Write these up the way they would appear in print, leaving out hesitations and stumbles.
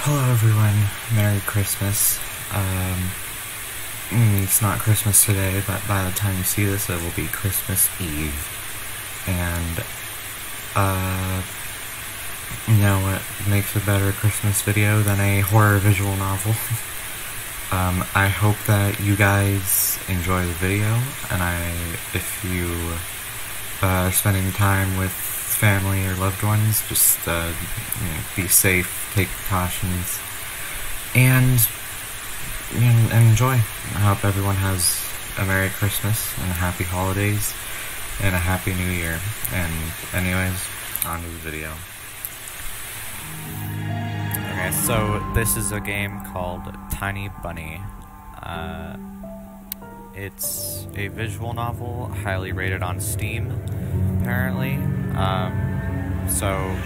Hello everyone, Merry Christmas. It's not Christmas today, but by the time you see this, it will be Christmas Eve. And, you know what makes a better Christmas video than a horror visual novel? I hope that you guys enjoy the video, and if you are spending time with family or loved ones, just be safe, take precautions, and enjoy. I hope everyone has a Merry Christmas and a Happy Holidays and a Happy New Year. And anyways, on to the video. Okay, so this is a game called Tiny Bunny. It's a visual novel, highly rated on Steam, apparently. So,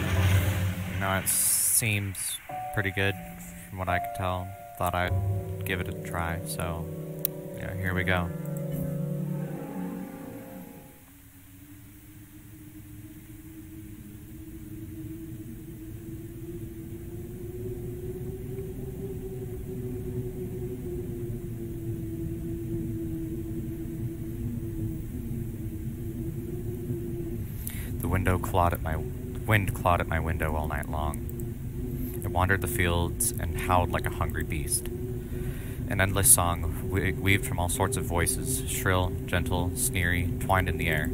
it seems pretty good from what I could tell. Thought I'd give it a try, so, yeah, here we go. The wind clawed at my window all night long. It wandered the fields and howled like a hungry beast. An endless song weaved from all sorts of voices, shrill, gentle, sneery, twined in the air.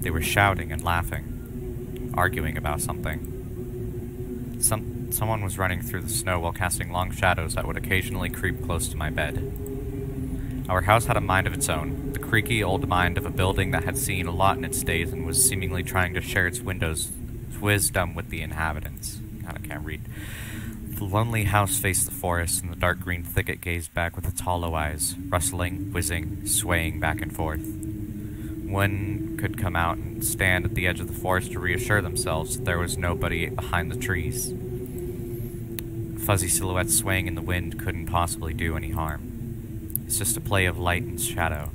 They were shouting and laughing, arguing about something. Someone was running through the snow while casting long shadows that would occasionally creep close to my bed. Our house had a mind of its own, the creaky old mind of a building that had seen a lot in its days and was seemingly trying to share its wisdom with the inhabitants. God, I can't read. The lonely house faced the forest, and the dark green thicket gazed back with its hollow eyes, rustling, whizzing, swaying back and forth. One could come out and stand at the edge of the forest to reassure themselves that there was nobody behind the trees. Fuzzy silhouettes swaying in the wind couldn't possibly do any harm. It's just a play of light and shadow.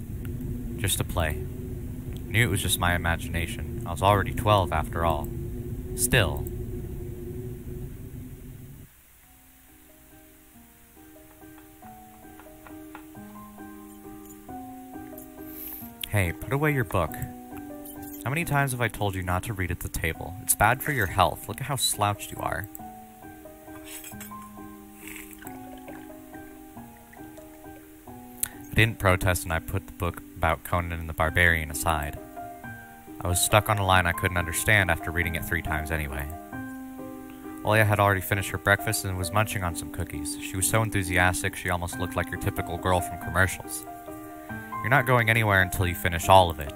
Just a play. I knew it was just my imagination. I was already 12 after all. Still. Hey, put away your book. How many times have I told you not to read at the table? It's bad for your health. Look at how slouched you are. I didn't protest, and I put the book about Conan the Barbarian aside. I was stuck on a line I couldn't understand after reading it 3 times anyway. Olia had already finished her breakfast and was munching on some cookies. She was so enthusiastic she almost looked like your typical girl from commercials. You're not going anywhere until you finish all of it.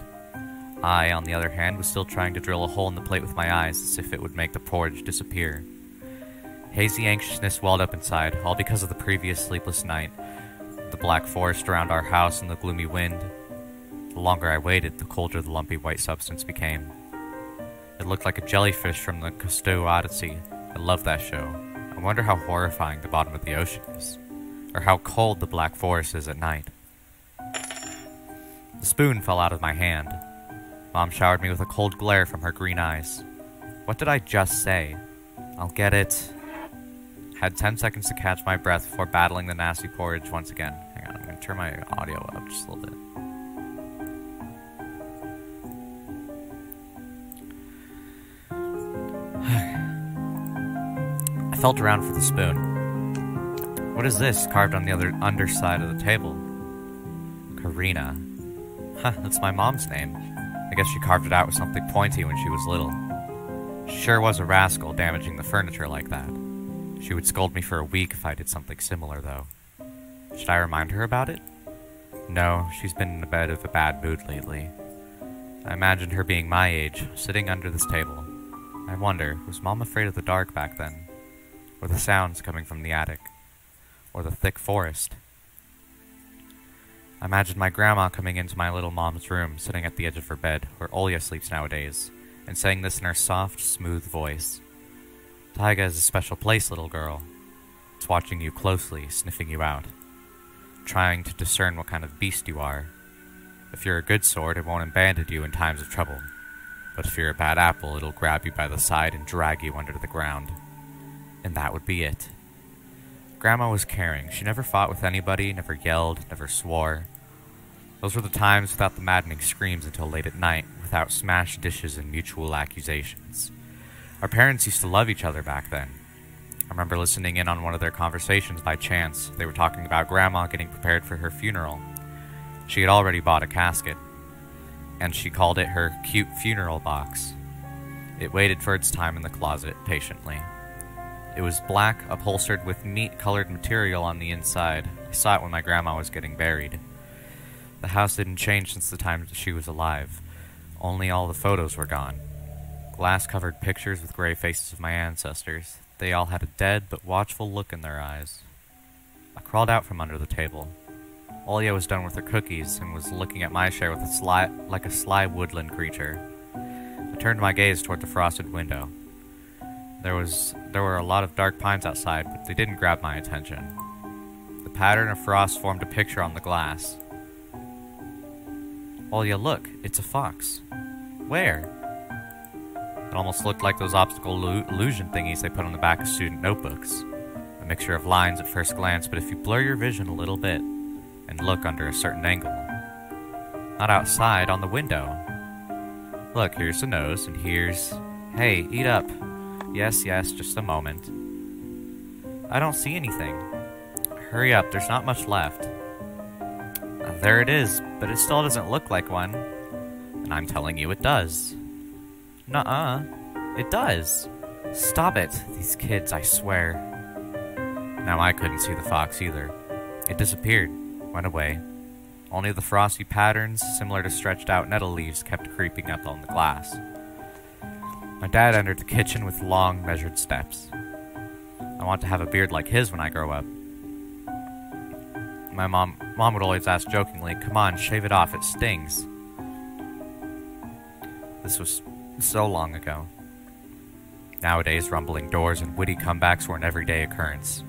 I, on the other hand, was still trying to drill a hole in the plate with my eyes as if it would make the porridge disappear. Hazy anxiousness welled up inside, all because of the previous sleepless night, the black forest around our house and the gloomy wind. The longer I waited, the colder the lumpy white substance became. It looked like a jellyfish from the Cousteau Odyssey. I love that show. I wonder how horrifying the bottom of the ocean is, or how cold the black forest is at night. The spoon fell out of my hand. Mom showered me with a cold glare from her green eyes. What did I just say? I'll get it. Had 10 seconds to catch my breath before battling the nasty porridge once again. Hang on, I'm going to turn my audio up just a little bit. I felt around for the spoon. What is this carved on the other underside of the table? Karina. Huh, that's my mom's name. I guess she carved it out with something pointy when she was little. She sure was a rascal damaging the furniture like that. She would scold me for a week if I did something similar, though. Should I remind her about it? No, she's been in a bit of a bad mood lately. I imagined her being my age, sitting under this table. I wonder, was Mom afraid of the dark back then? Or the sounds coming from the attic? Or the thick forest? I imagined my grandma coming into my little mom's room, sitting at the edge of her bed, where Olia sleeps nowadays, and saying this in her soft, smooth voice. Taiga is a special place, little girl. It's watching you closely, sniffing you out. Trying to discern what kind of beast you are. If you're a good sort, it won't abandon you in times of trouble. But if you're a bad apple, it'll grab you by the side and drag you under the ground. And that would be it. Grandma was caring. She never fought with anybody, never yelled, never swore. Those were the times without the maddening screams until late at night, without smashed dishes and mutual accusations. Our parents used to love each other back then. I remember listening in on one of their conversations by chance. They were talking about Grandma getting prepared for her funeral. She had already bought a casket, and she called it her cute funeral box. It waited for its time in the closet, patiently. It was black, upholstered with neat-colored material on the inside. I saw it when my grandma was getting buried. The house didn't change since the time she was alive. Only all the photos were gone. Glass-covered pictures with gray faces of my ancestors. They all had a dead but watchful look in their eyes. I crawled out from under the table. Olya was done with her cookies and was looking at my share with like a sly woodland creature. I turned my gaze toward the frosted window. There were a lot of dark pines outside, but they didn't grab my attention. The pattern of frost formed a picture on the glass. Olya, look, it's a fox. Where? It almost looked like those optical illusion thingies they put on the back of student notebooks. A mixture of lines at first glance, but if you blur your vision a little bit and look under a certain angle. Not outside, on the window. Look, here's the nose, and here's... Hey, eat up. Yes, just a moment. I don't see anything. Hurry up, there's not much left. There it is, but it still doesn't look like one. And I'm telling you it does. Nuh-uh. It does. Stop it. These kids, I swear. Now I couldn't see the fox either. It disappeared. Went away. Only the frosty patterns, similar to stretched out nettle leaves, kept creeping up on the glass. My dad entered the kitchen with long, measured steps. I want to have a beard like his when I grow up. My mom would always ask jokingly, "Come on, shave it off, it stings." This was so long ago. Nowadays, rumbling doors and witty comebacks were an everyday occurrence.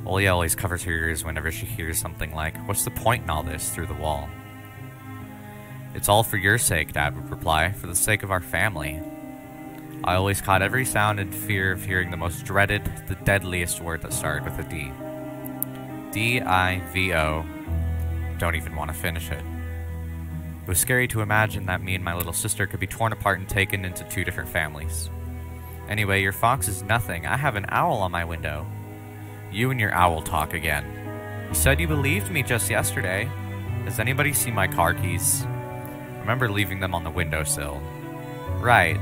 Olya always covers her ears whenever she hears something like, "What's the point in all this?" through the wall. "It's all for your sake," Dad would reply, "for the sake of our family." I always caught every sound in fear of hearing the most dreaded, the deadliest word that started with a D. D-I-V-O. Don't even want to finish it. It was scary to imagine that me and my little sister could be torn apart and taken into two different families. Anyway, your fox is nothing. I have an owl on my window. You and your owl talk again. You said you believed me just yesterday. Does anybody see my car keys? I remember leaving them on the windowsill. Right.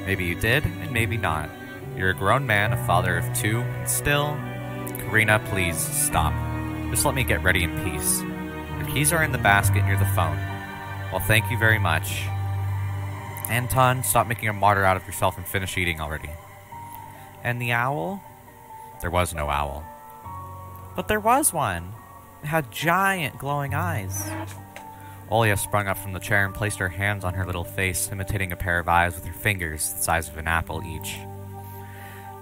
Maybe you did, and maybe not. You're a grown man, a father of two, and still... Karina, please, stop. Just let me get ready in peace. Your keys are in the basket near the phone. Well, thank you very much. Anton, stop making a martyr out of yourself and finish eating already. And the owl? There was no owl. But there was one. It had giant glowing eyes. Olya sprung up from the chair and placed her hands on her little face, imitating a pair of eyes with her fingers the size of an apple each.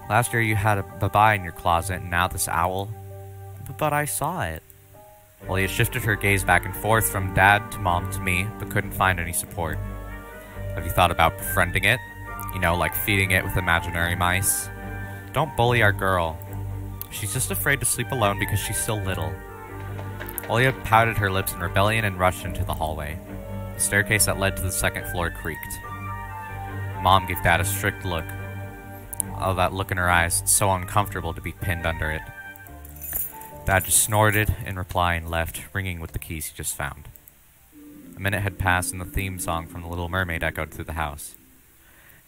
Last year you had a bye-bye in your closet, and now this owl. But I saw it. Olya shifted her gaze back and forth from Dad to Mom to me, but couldn't find any support. Have you thought about befriending it? You know, like feeding it with imaginary mice? Don't bully our girl. She's just afraid to sleep alone because she's still little. Olya pouted her lips in rebellion and rushed into the hallway. The staircase that led to the second floor creaked. Mom gave Dad a strict look. Oh, that look in her eyes, it's so uncomfortable to be pinned under it. Dad just snorted in reply and left, ringing with the keys he just found. A minute had passed and the theme song from The Little Mermaid echoed through the house.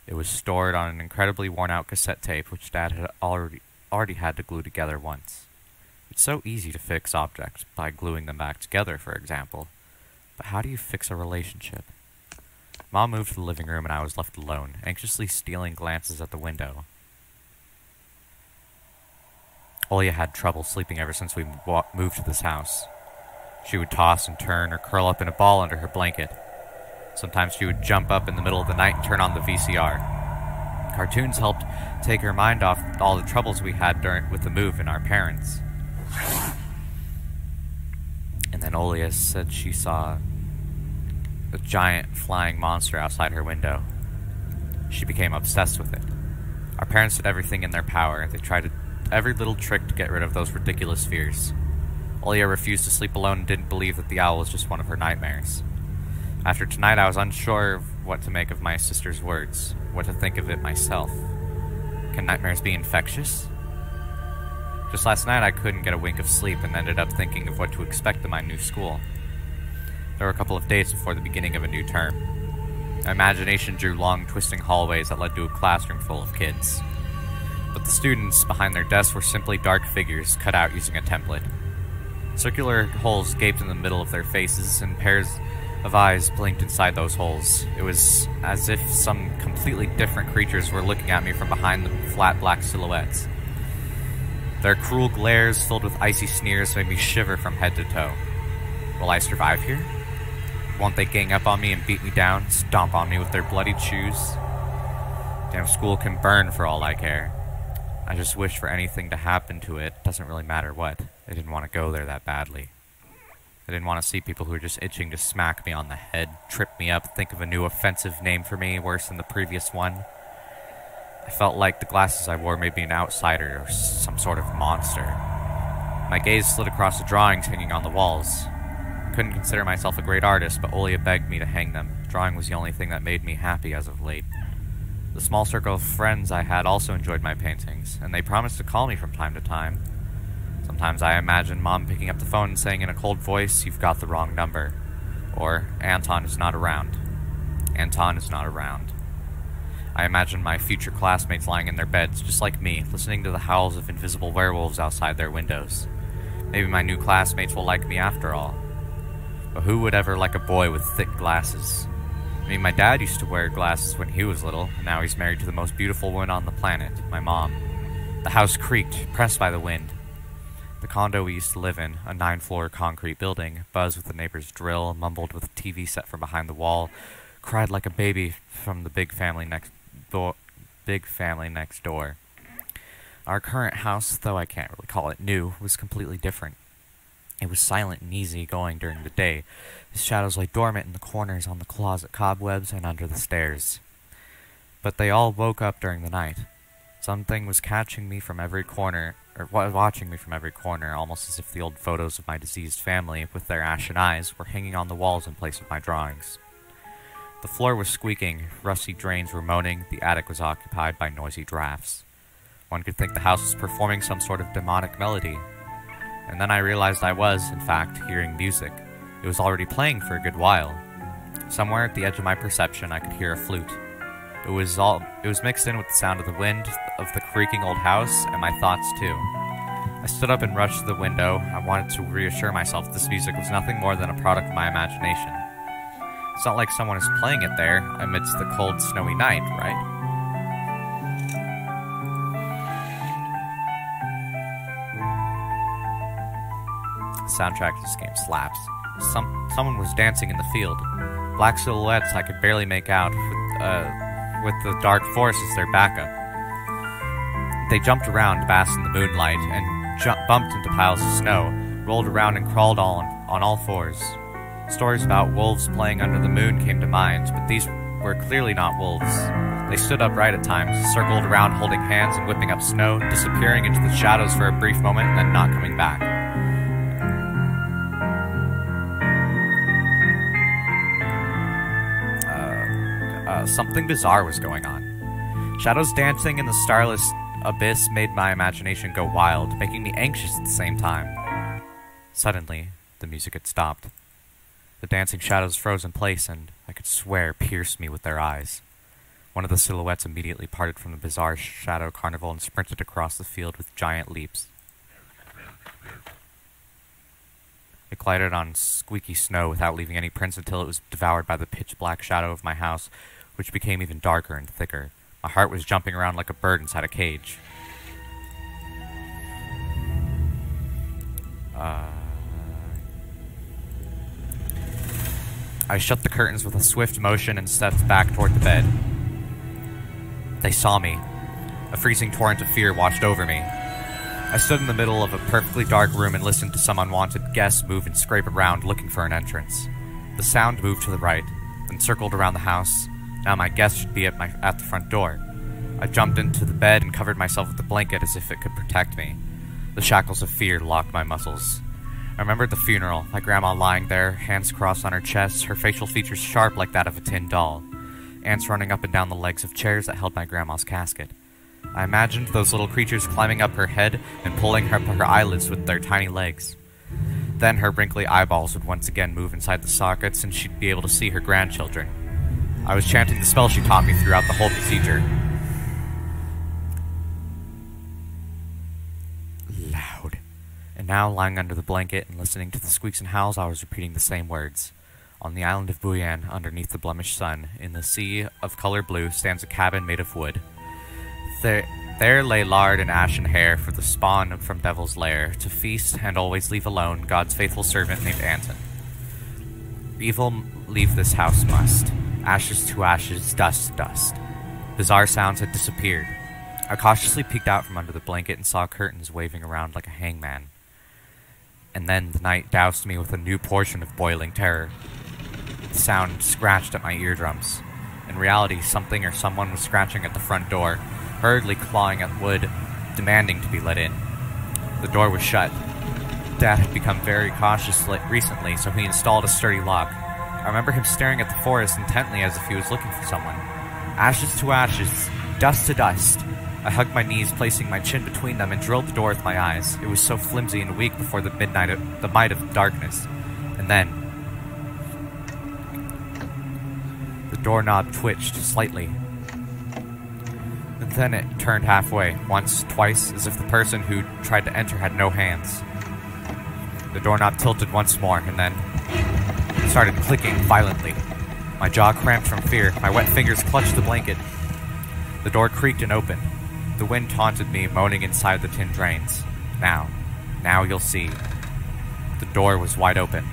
It was stored on an incredibly worn-out cassette tape which Dad had already had to glue together once. It's so easy to fix objects by gluing them back together, for example. But how do you fix a relationship? Mom moved to the living room and I was left alone, anxiously stealing glances at the window. Olya had trouble sleeping ever since we moved to this house. She would toss and turn or curl up in a ball under her blanket. Sometimes she would jump up in the middle of the night and turn on the VCR. Cartoons helped take her mind off all the troubles we had with the move and our parents. And then Olya said she saw a giant flying monster outside her window. She became obsessed with it. Our parents did everything in their power. They tried to every little trick to get rid of those ridiculous fears. Olia refused to sleep alone and didn't believe that the owl was just one of her nightmares. After tonight, I was unsure of what to make of my sister's words, what to think of it myself. Can nightmares be infectious? Just last night, I couldn't get a wink of sleep and ended up thinking of what to expect in my new school. There were a couple of days before the beginning of a new term. My imagination drew long, twisting hallways that led to a classroom full of kids. But the students behind their desks were simply dark figures cut out using a template. Circular holes gaped in the middle of their faces, and pairs of eyes blinked inside those holes. It was as if some completely different creatures were looking at me from behind the flat black silhouettes. Their cruel glares, filled with icy sneers, made me shiver from head to toe. Will I survive here? Won't they gang up on me and beat me down, stomp on me with their bloodied shoes? Damn school can burn for all I care. I just wish for anything to happen to it, doesn't really matter what. I didn't want to go there that badly. I didn't want to see people who were just itching to smack me on the head, trip me up, think of a new offensive name for me, worse than the previous one. I felt like the glasses I wore made me an outsider or some sort of monster. My gaze slid across the drawings hanging on the walls. I couldn't consider myself a great artist, but Olia begged me to hang them. Drawing was the only thing that made me happy as of late. The small circle of friends I had also enjoyed my paintings, and they promised to call me from time to time. Sometimes I imagined Mom picking up the phone and saying in a cold voice, "You've got the wrong number." Or, "Anton is not around." Anton is not around. I imagined my future classmates lying in their beds, just like me, listening to the howls of invisible werewolves outside their windows. Maybe my new classmates will like me after all. But who would ever like a boy with thick glasses? I mean, my dad used to wear glasses when he was little, and now he's married to the most beautiful woman on the planet, my mom. The house creaked, pressed by the wind. The condo we used to live in, a 9-floor concrete building, buzzed with the neighbor's drill, mumbled with a TV set from behind the wall, cried like a baby from the big family next door. Our current house, though I can't really call it new, was completely different. It was silent and easy going during the day. The shadows lay dormant in the corners, on the closet cobwebs, and under the stairs. But they all woke up during the night. Something was catching me from every corner, or watching me from every corner, almost as if the old photos of my diseased family, with their ashen eyes, were hanging on the walls in place of my drawings. The floor was squeaking, rusty drains were moaning, the attic was occupied by noisy drafts. One could think the house was performing some sort of demonic melody. And then I realized I was, in fact, hearing music. It was already playing for a good while. Somewhere at the edge of my perception, I could hear a flute. It was mixed in with the sound of the wind, of the creaking old house, and my thoughts too. I stood up and rushed to the window. I wanted to reassure myself this music was nothing more than a product of my imagination. It's not like someone is playing it there amidst the cold, snowy night, right? The soundtrack to this game slaps. Someone was dancing in the field. Black silhouettes I could barely make out, with the dark forest as their backup. They jumped around, basked in the moonlight, and bumped into piles of snow, rolled around and crawled on all fours. Stories about wolves playing under the moon came to mind, but these were clearly not wolves. They stood upright at times, circled around holding hands and whipping up snow, disappearing into the shadows for a brief moment and then not coming back. Something bizarre was going on. Shadows dancing in the starless abyss made my imagination go wild, making me anxious at the same time. Suddenly, the music had stopped. The dancing shadows froze in place, and I could swear pierced me with their eyes. One of the silhouettes immediately parted from the bizarre shadow carnival and sprinted across the field with giant leaps. It glided on squeaky snow without leaving any prints until it was devoured by the pitch-black shadow of my house, which became even darker and thicker. My heart was jumping around like a bird inside a cage. I shut the curtains with a swift motion and stepped back toward the bed. They saw me. A freezing torrent of fear washed over me. I stood in the middle of a perfectly dark room and listened to some unwanted guests move and scrape around, looking for an entrance. The sound moved to the right, then circled around the house. Now my guest should be at the front door. I jumped into the bed and covered myself with the blanket as if it could protect me. The shackles of fear locked my muscles. I remembered the funeral, my grandma lying there, hands crossed on her chest, her facial features sharp like that of a tin doll. Ants running up and down the legs of chairs that held my grandma's casket. I imagined those little creatures climbing up her head and pulling up her eyelids with their tiny legs. Then her wrinkly eyeballs would once again move inside the sockets and she'd be able to see her grandchildren. I was chanting the spell she taught me throughout the whole procedure. Loud. And now, lying under the blanket and listening to the squeaks and howls, I was repeating the same words. On the island of Buyan, underneath the blemished sun, in the sea of color blue, stands a cabin made of wood. There lay lard and ashen hair for the spawn from Devil's Lair, to feast and always leave alone God's faithful servant named Anton. Evil leave this house must. Ashes to ashes, dust to dust. Bizarre sounds had disappeared. I cautiously peeked out from under the blanket and saw curtains waving around like a hangman. And then the night doused me with a new portion of boiling terror. The sound scratched at my eardrums. In reality, something or someone was scratching at the front door, hurriedly clawing at wood, demanding to be let in. The door was shut. Dad had become very cautious recently, so he installed a sturdy lock. I remember him staring at the forest intently as if he was looking for someone. Ashes to ashes, dust to dust. I hugged my knees, placing my chin between them, and drilled the door with my eyes. It was so flimsy and weak before the might of darkness. And then the doorknob twitched slightly. And then it turned halfway, once, twice, as if the person who tried to enter had no hands. The doorknob tilted once more, and then started clicking violently. My jaw cramped from fear. My wet fingers clutched the blanket. The door creaked and opened. The wind taunted me, moaning inside the tin drains. Now you'll see. The door was wide open.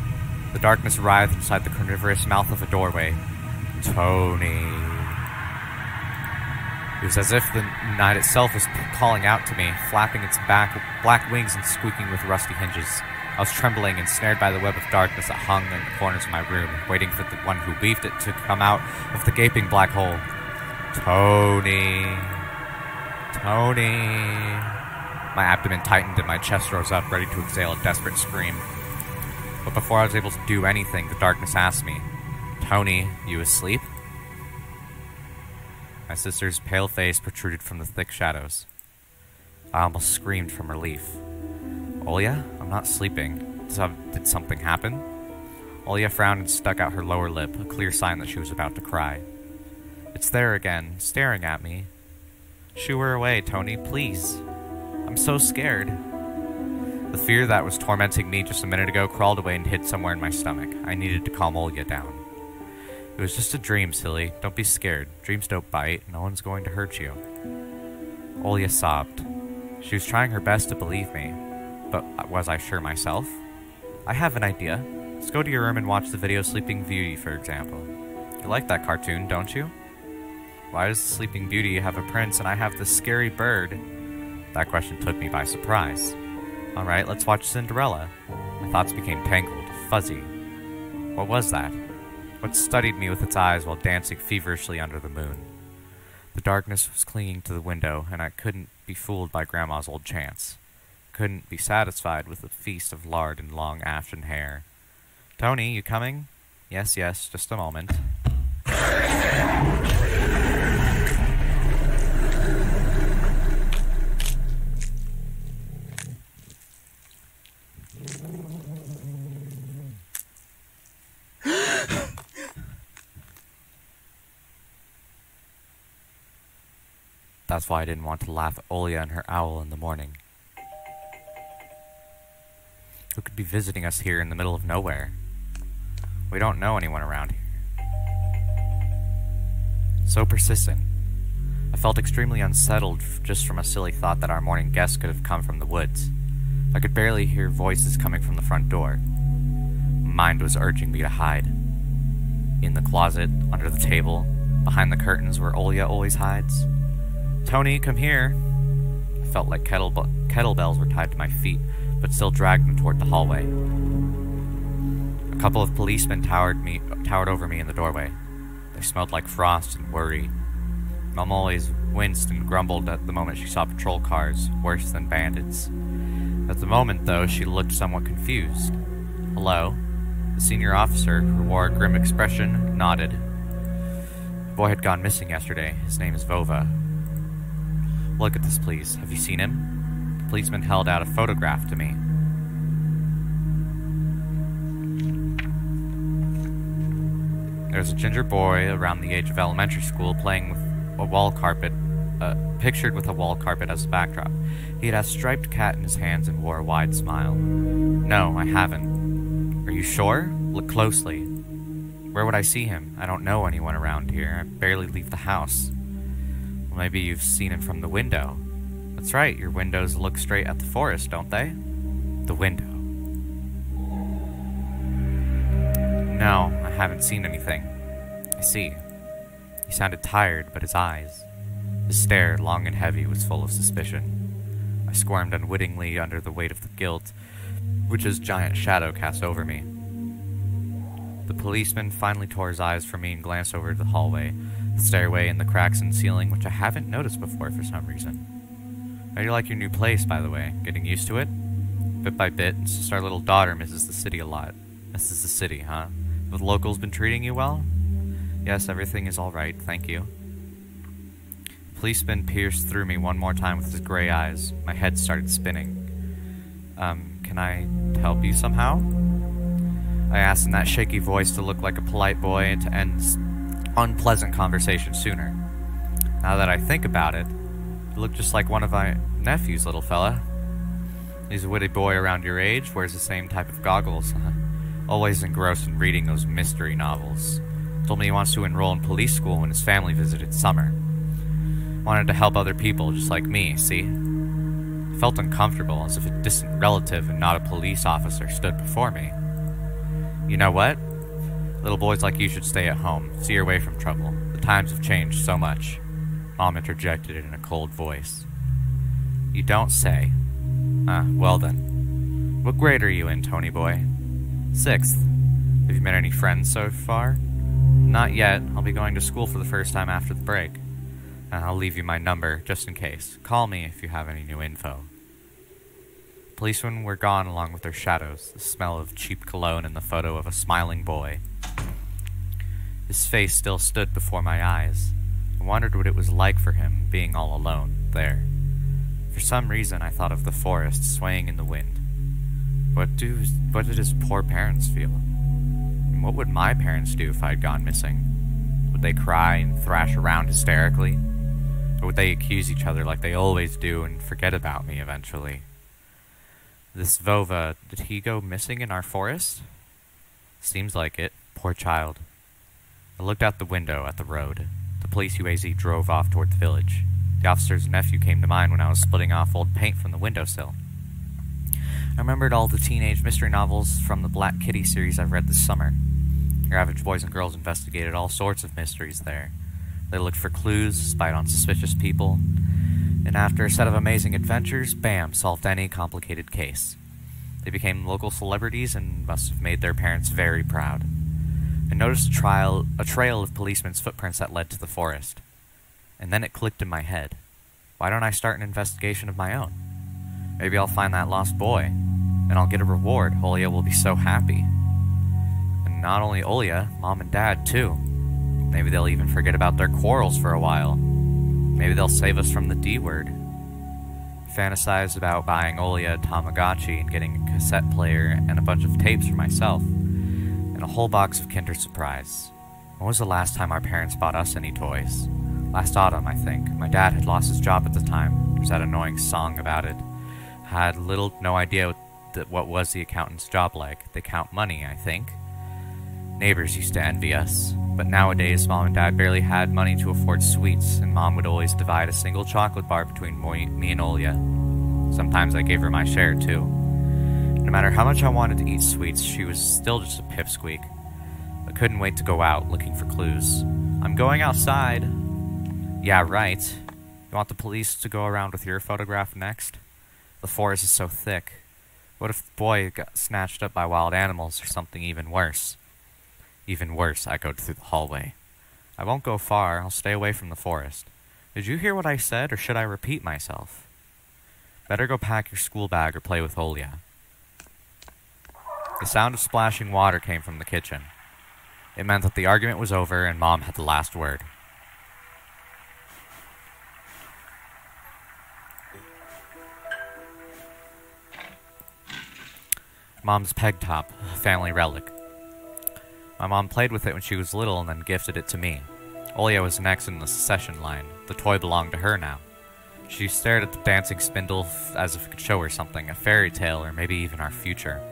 The darkness writhed inside the carnivorous mouth of a doorway. Tony. It was as if the night itself was calling out to me, flapping its black wings and squeaking with rusty hinges. I was trembling and snared by the web of darkness that hung in the corners of my room, waiting for the one who weaved it to come out of the gaping black hole. Tony. My abdomen tightened and my chest rose up, ready to exhale a desperate scream. But before I was able to do anything, the darkness asked me, "Tony, you asleep?" My sister's pale face protruded from the thick shadows. I almost screamed from relief. "Olya, I'm not sleeping. Did something happen?" Olya frowned and stuck out her lower lip, a clear sign that she was about to cry. It's there again, staring at me. Shoo her away, Tony, please. I'm so scared. The fear that was tormenting me just a minute ago crawled away and hid somewhere in my stomach. I needed to calm Olya down. It was just a dream, silly. Don't be scared. Dreams don't bite. No one's going to hurt you. Olya sobbed. She was trying her best to believe me. But was I sure myself? I have an idea. Let's go to your room and watch the video Sleeping Beauty, for example. You like that cartoon, don't you? Why does Sleeping Beauty have a prince and I have this scary bird? That question took me by surprise. Alright, let's watch Cinderella. My thoughts became tangled, fuzzy. What was that? What studied me with its eyes while dancing feverishly under the moon? The darkness was clinging to the window, and I couldn't be fooled by Grandma's old chants. Couldn't be satisfied with a feast of lard and long ashen hair. Tony, you coming? Yes, just a moment. That's why I didn't want to laugh at Olya and her owl in the morning. Who could be visiting us here in the middle of nowhere? We don't know anyone around here. So persistent. I felt extremely unsettled just from a silly thought that our morning guest could have come from the woods. I could barely hear voices coming from the front door. My mind was urging me to hide. In the closet, under the table, behind the curtains where Olya always hides. Tony, come here. I felt like kettlebells were tied to my feet, but still dragged them toward the hallway. A couple of policemen towered over me in the doorway. They smelled like frost and worry. Mom always winced and grumbled at the moment she saw patrol cars, worse than bandits. At the moment, though, she looked somewhat confused. Hello? The senior officer, who wore a grim expression, nodded. The boy had gone missing yesterday. His name is Vova. Look at this, please. Have you seen him? The policeman held out a photograph to me. There's a ginger boy around the age of elementary school playing with a wall carpet, pictured with a wall carpet as a backdrop. He had a striped cat in his hands and wore a wide smile. No, I haven't. Are you sure? Look closely. Where would I see him? I don't know anyone around here. I barely leave the house. Well, maybe you've seen him from the window. That's right, your windows look straight at the forest, don't they? The window. No, I haven't seen anything. I see. He sounded tired, but his eyes, his stare, long and heavy, was full of suspicion. I squirmed unwittingly under the weight of the guilt which his giant shadow cast over me. The policeman finally tore his eyes from me and glanced over the hallway, the stairway, and the cracks in the ceiling, which I haven't noticed before for some reason. How do you like your new place, by the way? Getting used to it? Bit by bit, it's just our little daughter misses the city a lot. Misses the city, huh? Have the locals been treating you well? Yes, everything is all right, thank you. The policeman pierced through me one more time with his gray eyes. My head started spinning. Can I help you somehow? I asked in that shaky voice to look like a polite boy and to end unpleasant conversation sooner. Now that I think about it, you look just like one of my nephews, little fella. He's a witty boy around your age, wears the same type of goggles. Always engrossed in reading those mystery novels. Told me he wants to enroll in police school when his family visited summer. Wanted to help other people just like me, see? Felt uncomfortable, as if a distant relative and not a police officer stood before me. You know what? Little boys like you should stay at home, steer away from trouble. The times have changed so much. Mom interjected in a cold voice. You don't say. Well then. What grade are you in, Tony boy? 6th. Have you met any friends so far? Not yet. I'll be going to school for the first time after the break. I'll leave you my number, just in case. Call me if you have any new info. Policemen were gone along with their shadows, the smell of cheap cologne and the photo of a smiling boy. His face still stood before my eyes. I wondered what it was like for him, being all alone, there. For some reason, I thought of the forest swaying in the wind. What did his poor parents feel? And what would my parents do if I'd gone missing? Would they cry and thrash around hysterically? Or would they accuse each other like they always do and forget about me eventually? This Vova, did he go missing in our forest? Seems like it. Poor child. I looked out the window at the road. The police UAZ drove off toward the village. The officer's nephew came to mind when I was splitting off old paint from the windowsill. I remembered all the teenage mystery novels from the Black Kitty series I've read this summer. Your average boys and girls investigated all sorts of mysteries there. They looked for clues, spied on suspicious people, and after a set of amazing adventures, bam, solved any complicated case. They became local celebrities and must have made their parents very proud. I noticed a trail of policemen's footprints that led to the forest. And then it clicked in my head. Why don't I start an investigation of my own? Maybe I'll find that lost boy, and I'll get a reward. Olya will be so happy. And not only Olya, Mom and Dad, too. Maybe they'll even forget about their quarrels for a while. Maybe they'll save us from the D word. Fantasized about buying Olya a Tamagotchi and getting a cassette player and a bunch of tapes for myself, and a whole box of Kinder Surprise. When was the last time our parents bought us any toys? Last autumn, I think. My dad had lost his job at the time. There was that annoying song about it. Had no idea what was the accountant's job like. They count money, I think. Neighbors used to envy us. But nowadays, Mom and Dad barely had money to afford sweets, and Mom would always divide a single chocolate bar between me and Olya. Sometimes I gave her my share, too. No matter how much I wanted to eat sweets, she was still just a pipsqueak. I couldn't wait to go out, looking for clues. I'm going outside. Yeah, right. You want the police to go around with your photograph next? The forest is so thick. What if the boy got snatched up by wild animals or something even worse? Even worse, I echoed through the hallway. I won't go far. I'll stay away from the forest. Did you hear what I said, or should I repeat myself? Better go pack your school bag or play with Olia. The sound of splashing water came from the kitchen. It meant that the argument was over and Mom had the last word. Mom's peg top, a family relic. My mom played with it when she was little and then gifted it to me. Olia was next in the succession line. The toy belonged to her now. She stared at the dancing spindle as if it could show her something, a fairy tale or maybe even our future.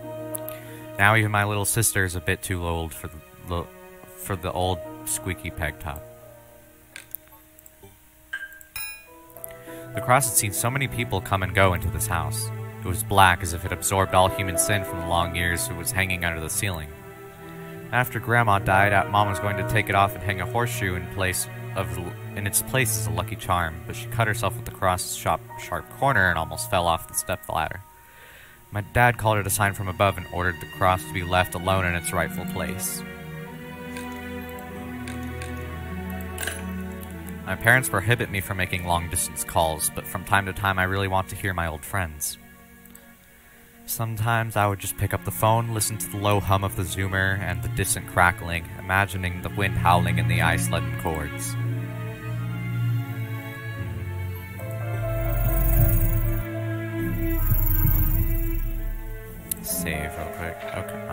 Now even my little sister is a bit too old for the old squeaky peg top. The cross had seen so many people come and go into this house. It was black as if it absorbed all human sin from the long years it was hanging under the ceiling. After Grandma died, Mom was going to take it off and hang a horseshoe in its place as a lucky charm, but she cut herself with the cross's sharp corner and almost fell off the step ladder. My dad called it a sign from above and ordered the cross to be left alone in its rightful place. My parents prohibit me from making long-distance calls, but from time to time I really want to hear my old friends. Sometimes I would just pick up the phone, listen to the low hum of the zoomer and the distant crackling, imagining the wind howling in the ice-leaden chords. Save real quick. Okay,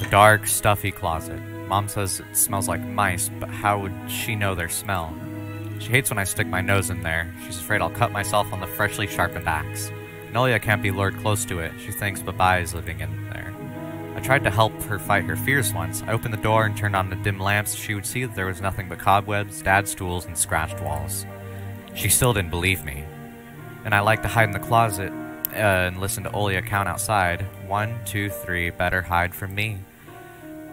The dark, stuffy closet. Mom says it smells like mice, but how would she know their smell? She hates when I stick my nose in there. She's afraid I'll cut myself on the freshly sharpened axe. Nolia can't be lured close to it. She thinks Baba is living in there. I tried to help her fight her fears once. I opened the door and turned on the dim lamps so she would see that there was nothing but cobwebs, dad's stools, and scratched walls. She still didn't believe me. And I like to hide in the closet and listen to Olia count outside. 1, 2, 3, better hide from me.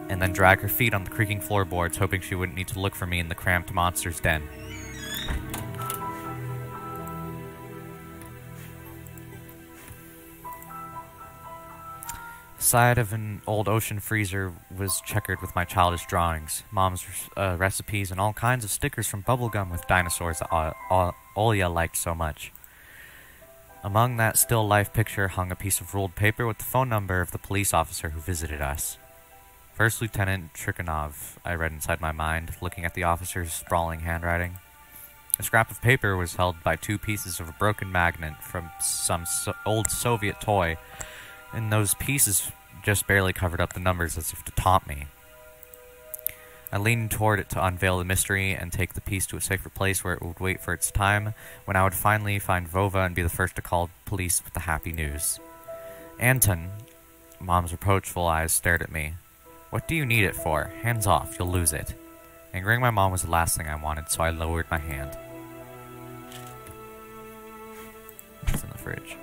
And then drag her feet on the creaking floorboards, hoping she wouldn't need to look for me in the cramped monster's den. The side of an old ocean freezer was checkered with my childish drawings, Mom's recipes, and all kinds of stickers from bubblegum with dinosaurs that Olia liked so much. Among that still life picture hung a piece of ruled paper with the phone number of the police officer who visited us. First Lieutenant Trikhanov, I read inside my mind, looking at the officer's sprawling handwriting. A scrap of paper was held by 2 pieces of a broken magnet from some old Soviet toy, and those pieces just barely covered up the numbers as if to taunt me. I leaned toward it to unveil the mystery and take the piece to a safer place where it would wait for its time, when I would finally find Vova and be the first to call police with the happy news. Anton, Mom's reproachful eyes stared at me. What do you need it for? Hands off, you'll lose it. Angering my mom was the last thing I wanted, so I lowered my hand. It's in the fridge.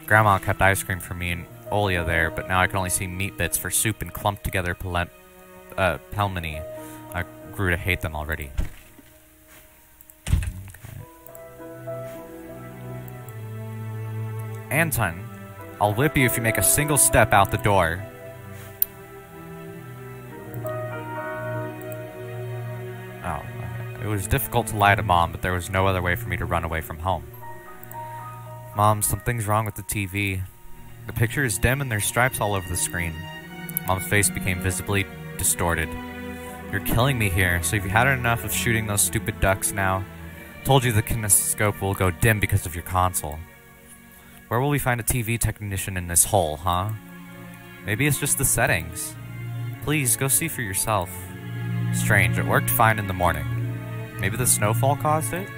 Grandma kept ice cream for me and Olia there, but now I can only see meat bits for soup and clumped together pelmeni. I grew to hate them already. Okay. Anton, I'll whip you if you make a single step out the door. Oh, okay. It was difficult to lie to Mom, but there was no other way for me to run away from home. Mom, something's wrong with the TV. The picture is dim and there's stripes all over the screen. Mom's face became visibly distorted. You're killing me here, so have you had enough of shooting those stupid ducks now? Told you the kinescope will go dim because of your console. Where will we find a TV technician in this hole, huh? Maybe it's just the settings. Please, go see for yourself. Strange, it worked fine in the morning. Maybe the snowfall caused it?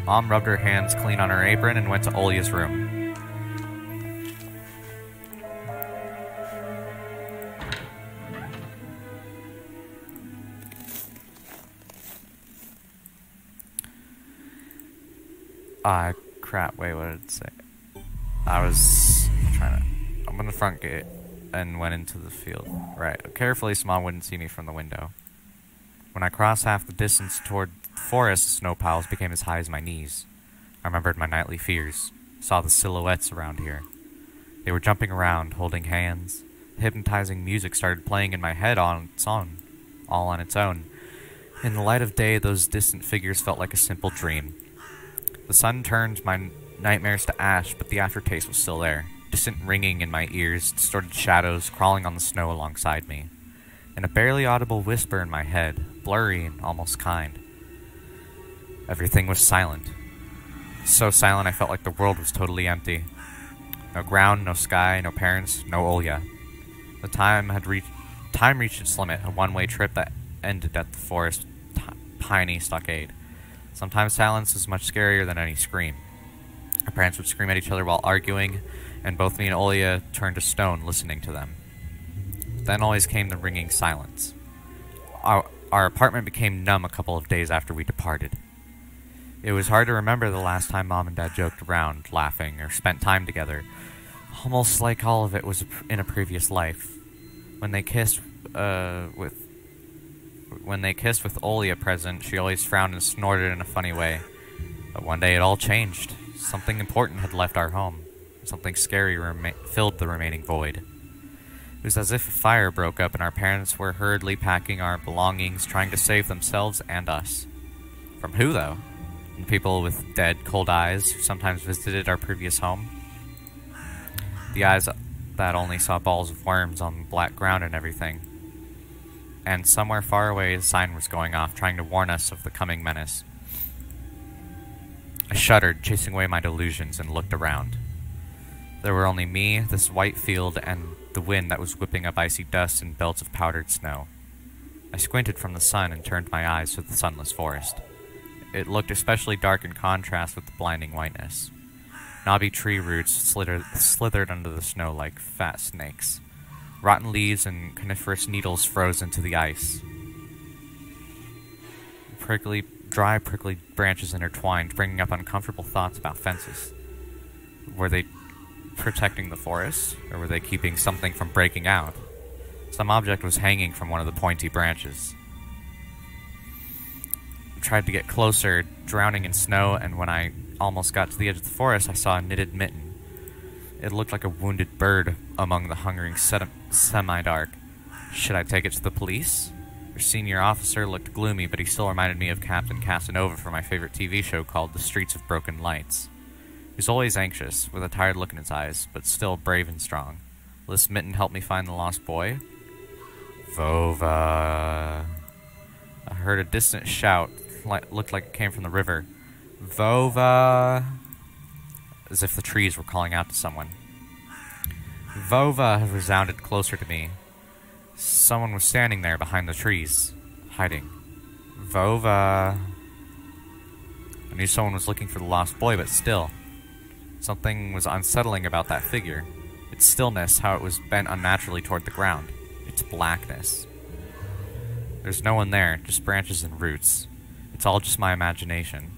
Mom rubbed her hands clean on her apron and went to Olia's room. Crap, wait, what did it say? I was trying to open the front gate and went into the field. Right, carefully so Mom wouldn't see me from the window. When I crossed half the distance toward the forest, the snow piles became as high as my knees. I remembered my nightly fears, saw the silhouettes around here. They were jumping around, holding hands, hypnotizing music started playing in my head on its own, all on its own. In the light of day, those distant figures felt like a simple dream. The sun turned my nightmares to ash, but the aftertaste was still there. Distant ringing in my ears, distorted shadows crawling on the snow alongside me, and a barely audible whisper in my head, blurry and almost kind. Everything was silent. So silent I felt like the world was totally empty. No ground, no sky, no parents, no Olya. The time reached its limit, a one-way trip that ended at the forest piney stockade. Sometimes silence is much scarier than any scream. Our parents would scream at each other while arguing, and both me and Olya turned to stone listening to them. Then always came the ringing silence. Our apartment became numb a couple of days after we departed. It was hard to remember the last time Mom and Dad joked around, laughing, or spent time together, almost like all of it was in a previous life. When they kissed with Olya present, she always frowned and snorted in a funny way. But one day it all changed. Something important had left our home. Something scary filled the remaining void. It was as if a fire broke up and our parents were hurriedly packing our belongings, trying to save themselves and us. From who, though? From the people with dead, cold eyes who sometimes visited our previous home? The eyes that only saw balls of worms on black ground and everything. And somewhere far away a sign was going off, trying to warn us of the coming menace. I shuddered, chasing away my delusions, and looked around. There were only me, this white field, and the wind that was whipping up icy dust and belts of powdered snow. I squinted from the sun and turned my eyes to the sunless forest. It looked especially dark in contrast with the blinding whiteness. Knobby tree roots slithered under the snow like fat snakes. Rotten leaves and coniferous needles froze into the ice. Dry, prickly branches intertwined, bringing up uncomfortable thoughts about fences. Were they protecting the forest, or were they keeping something from breaking out? Some object was hanging from one of the pointy branches. I tried to get closer, drowning in snow, and when I almost got to the edge of the forest, I saw a knitted mitten. It looked like a wounded bird among the hungering semi-dark. Should I take it to the police? Their senior officer looked gloomy, but he still reminded me of Captain Casanova from my favorite TV show called The Streets of Broken Lights. He was always anxious, with a tired look in his eyes, but still brave and strong. Will this mitten help me find the lost boy? Vova. I heard a distant shout, looked like it came from the river. Vova. As if the trees were calling out to someone. Vova resounded closer to me. Someone was standing there behind the trees, hiding. Vova. I knew someone was looking for the lost boy, but still. Something was unsettling about that figure. Its stillness, how it was bent unnaturally toward the ground. Its blackness. There's no one there, just branches and roots. It's all just my imagination.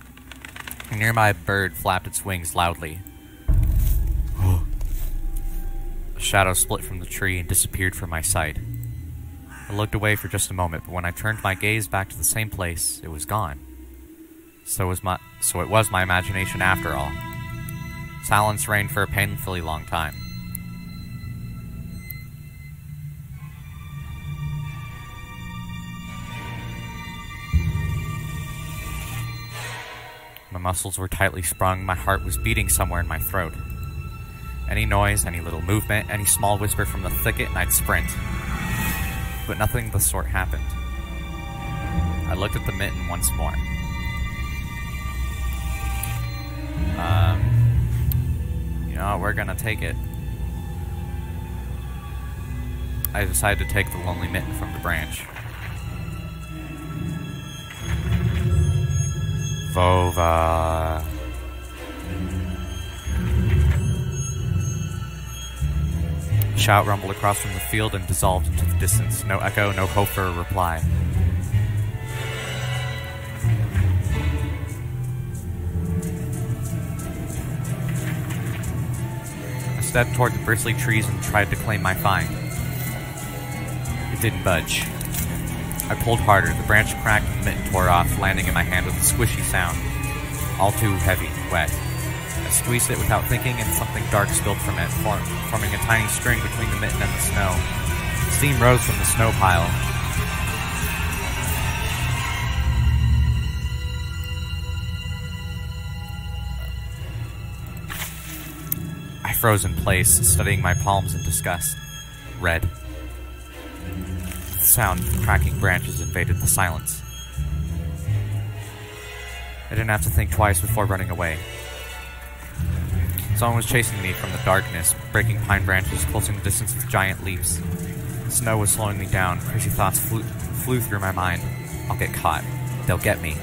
A nearby bird flapped its wings loudly. A shadow split from the tree and disappeared from my sight. I looked away for just a moment, but when I turned my gaze back to the same place, it was gone. So it was my imagination after all. Silence reigned for a painfully long time. My muscles were tightly sprung, my heart was beating somewhere in my throat. Any noise, any little movement, any small whisper from the thicket, and I'd sprint. But nothing of the sort happened. I looked at the mitten once more. You know, we're gonna take it. I decided to take the lonely mitten from the branch. Vova. A shout rumbled across from the field and dissolved into the distance. No echo, no hope for a reply. I stepped toward the bristly trees and tried to claim my find. It didn't budge. I pulled harder. The branch cracked and the mitten tore off, landing in my hand with a squishy sound. All too heavy, wet. I squeezed it without thinking, and something dark spilled from it, forming a tiny string between the mitten and the snow. Steam rose from the snow pile. I froze in place, studying my palms in disgust. Red. The sound of cracking branches invaded the silence. I didn't have to think twice before running away. Someone was chasing me from the darkness, breaking pine branches, closing the distance with giant leaps. Snow was slowing me down. Crazy thoughts flew through my mind. I'll get caught. They'll get me.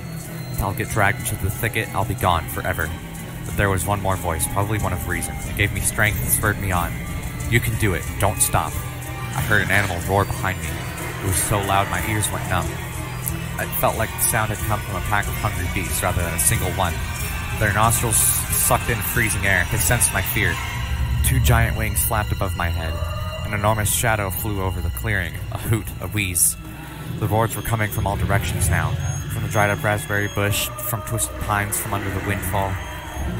I'll get dragged into the thicket. I'll be gone forever. But there was one more voice, probably one of reason. It gave me strength and spurred me on. You can do it. Don't stop. I heard an animal roar behind me. It was so loud my ears went numb. It felt like the sound had come from a pack of hungry beasts rather than a single one. Their nostrils sucked in freezing air. They sensed my fear. 2 giant wings flapped above my head. An enormous shadow flew over the clearing. A hoot, a wheeze. The roars were coming from all directions now. From the dried-up raspberry bush, from twisted pines, from under the windfall.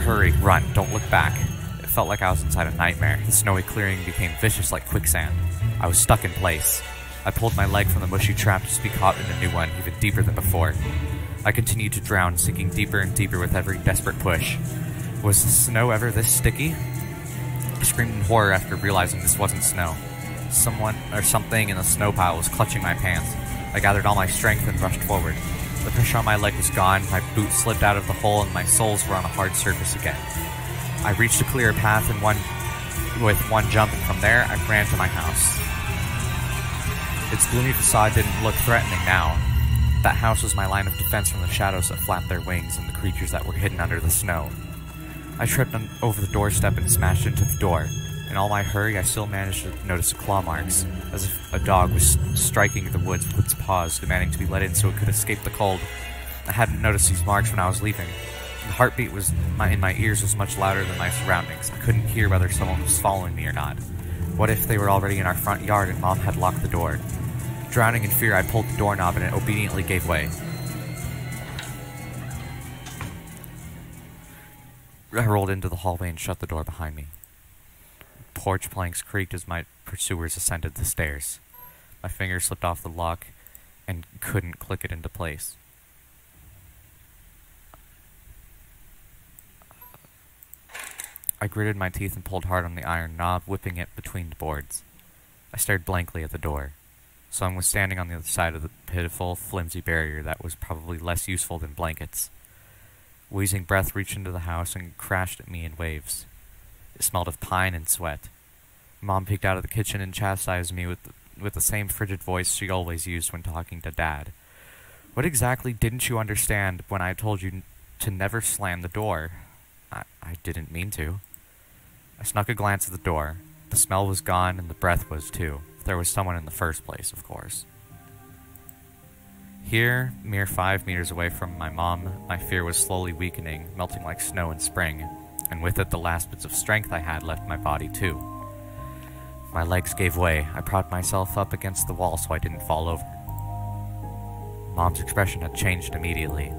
Hurry, run, don't look back. It felt like I was inside a nightmare. The snowy clearing became vicious like quicksand. I was stuck in place. I pulled my leg from the mushy trap just to be caught in a new one, even deeper than before. I continued to drown, sinking deeper and deeper with every desperate push. Was the snow ever this sticky? I screamed in horror after realizing this wasn't snow. Someone or something in the snow pile was clutching my pants. I gathered all my strength and rushed forward. The pressure on my leg was gone, my boot slipped out of the hole, and my soles were on a hard surface again. I reached a clear path with one jump, and from there I ran to my house. Its gloomy facade didn't look threatening now. That house was my line of defense from the shadows that flapped their wings and the creatures that were hidden under the snow. I tripped over the doorstep and smashed into the door. In all my hurry, I still managed to notice claw marks, as if a dog was striking the woods with its paws, demanding to be let in so it could escape the cold. I hadn't noticed these marks when I was leaving. The heartbeat in my ears was much louder than my surroundings. I couldn't hear whether someone was following me or not. What if they were already in our front yard and Mom had locked the door? Drowning in fear, I pulled the doorknob and it obediently gave way. I rolled into the hallway and shut the door behind me. Porch planks creaked as my pursuers ascended the stairs. My fingers slipped off the lock and couldn't click it into place. I gritted my teeth and pulled hard on the iron knob, whipping it between the boards. I stared blankly at the door. Someone was standing on the other side of the pitiful, flimsy barrier that was probably less useful than blankets. Wheezing breath reached into the house and crashed at me in waves. It smelled of pine and sweat. Mom peeked out of the kitchen and chastised me with the same frigid voice she always used when talking to Dad. What exactly didn't you understand when I told you to never slam the door? I didn't mean to. I snuck a glance at the door. The smell was gone and the breath was too. There was someone in the first place, of course. Here, mere 5 meters away from my mom, my fear was slowly weakening, melting like snow in spring, and with it the last bits of strength I had left my body too. My legs gave way. I propped myself up against the wall so I didn't fall over. Mom's expression had changed immediately.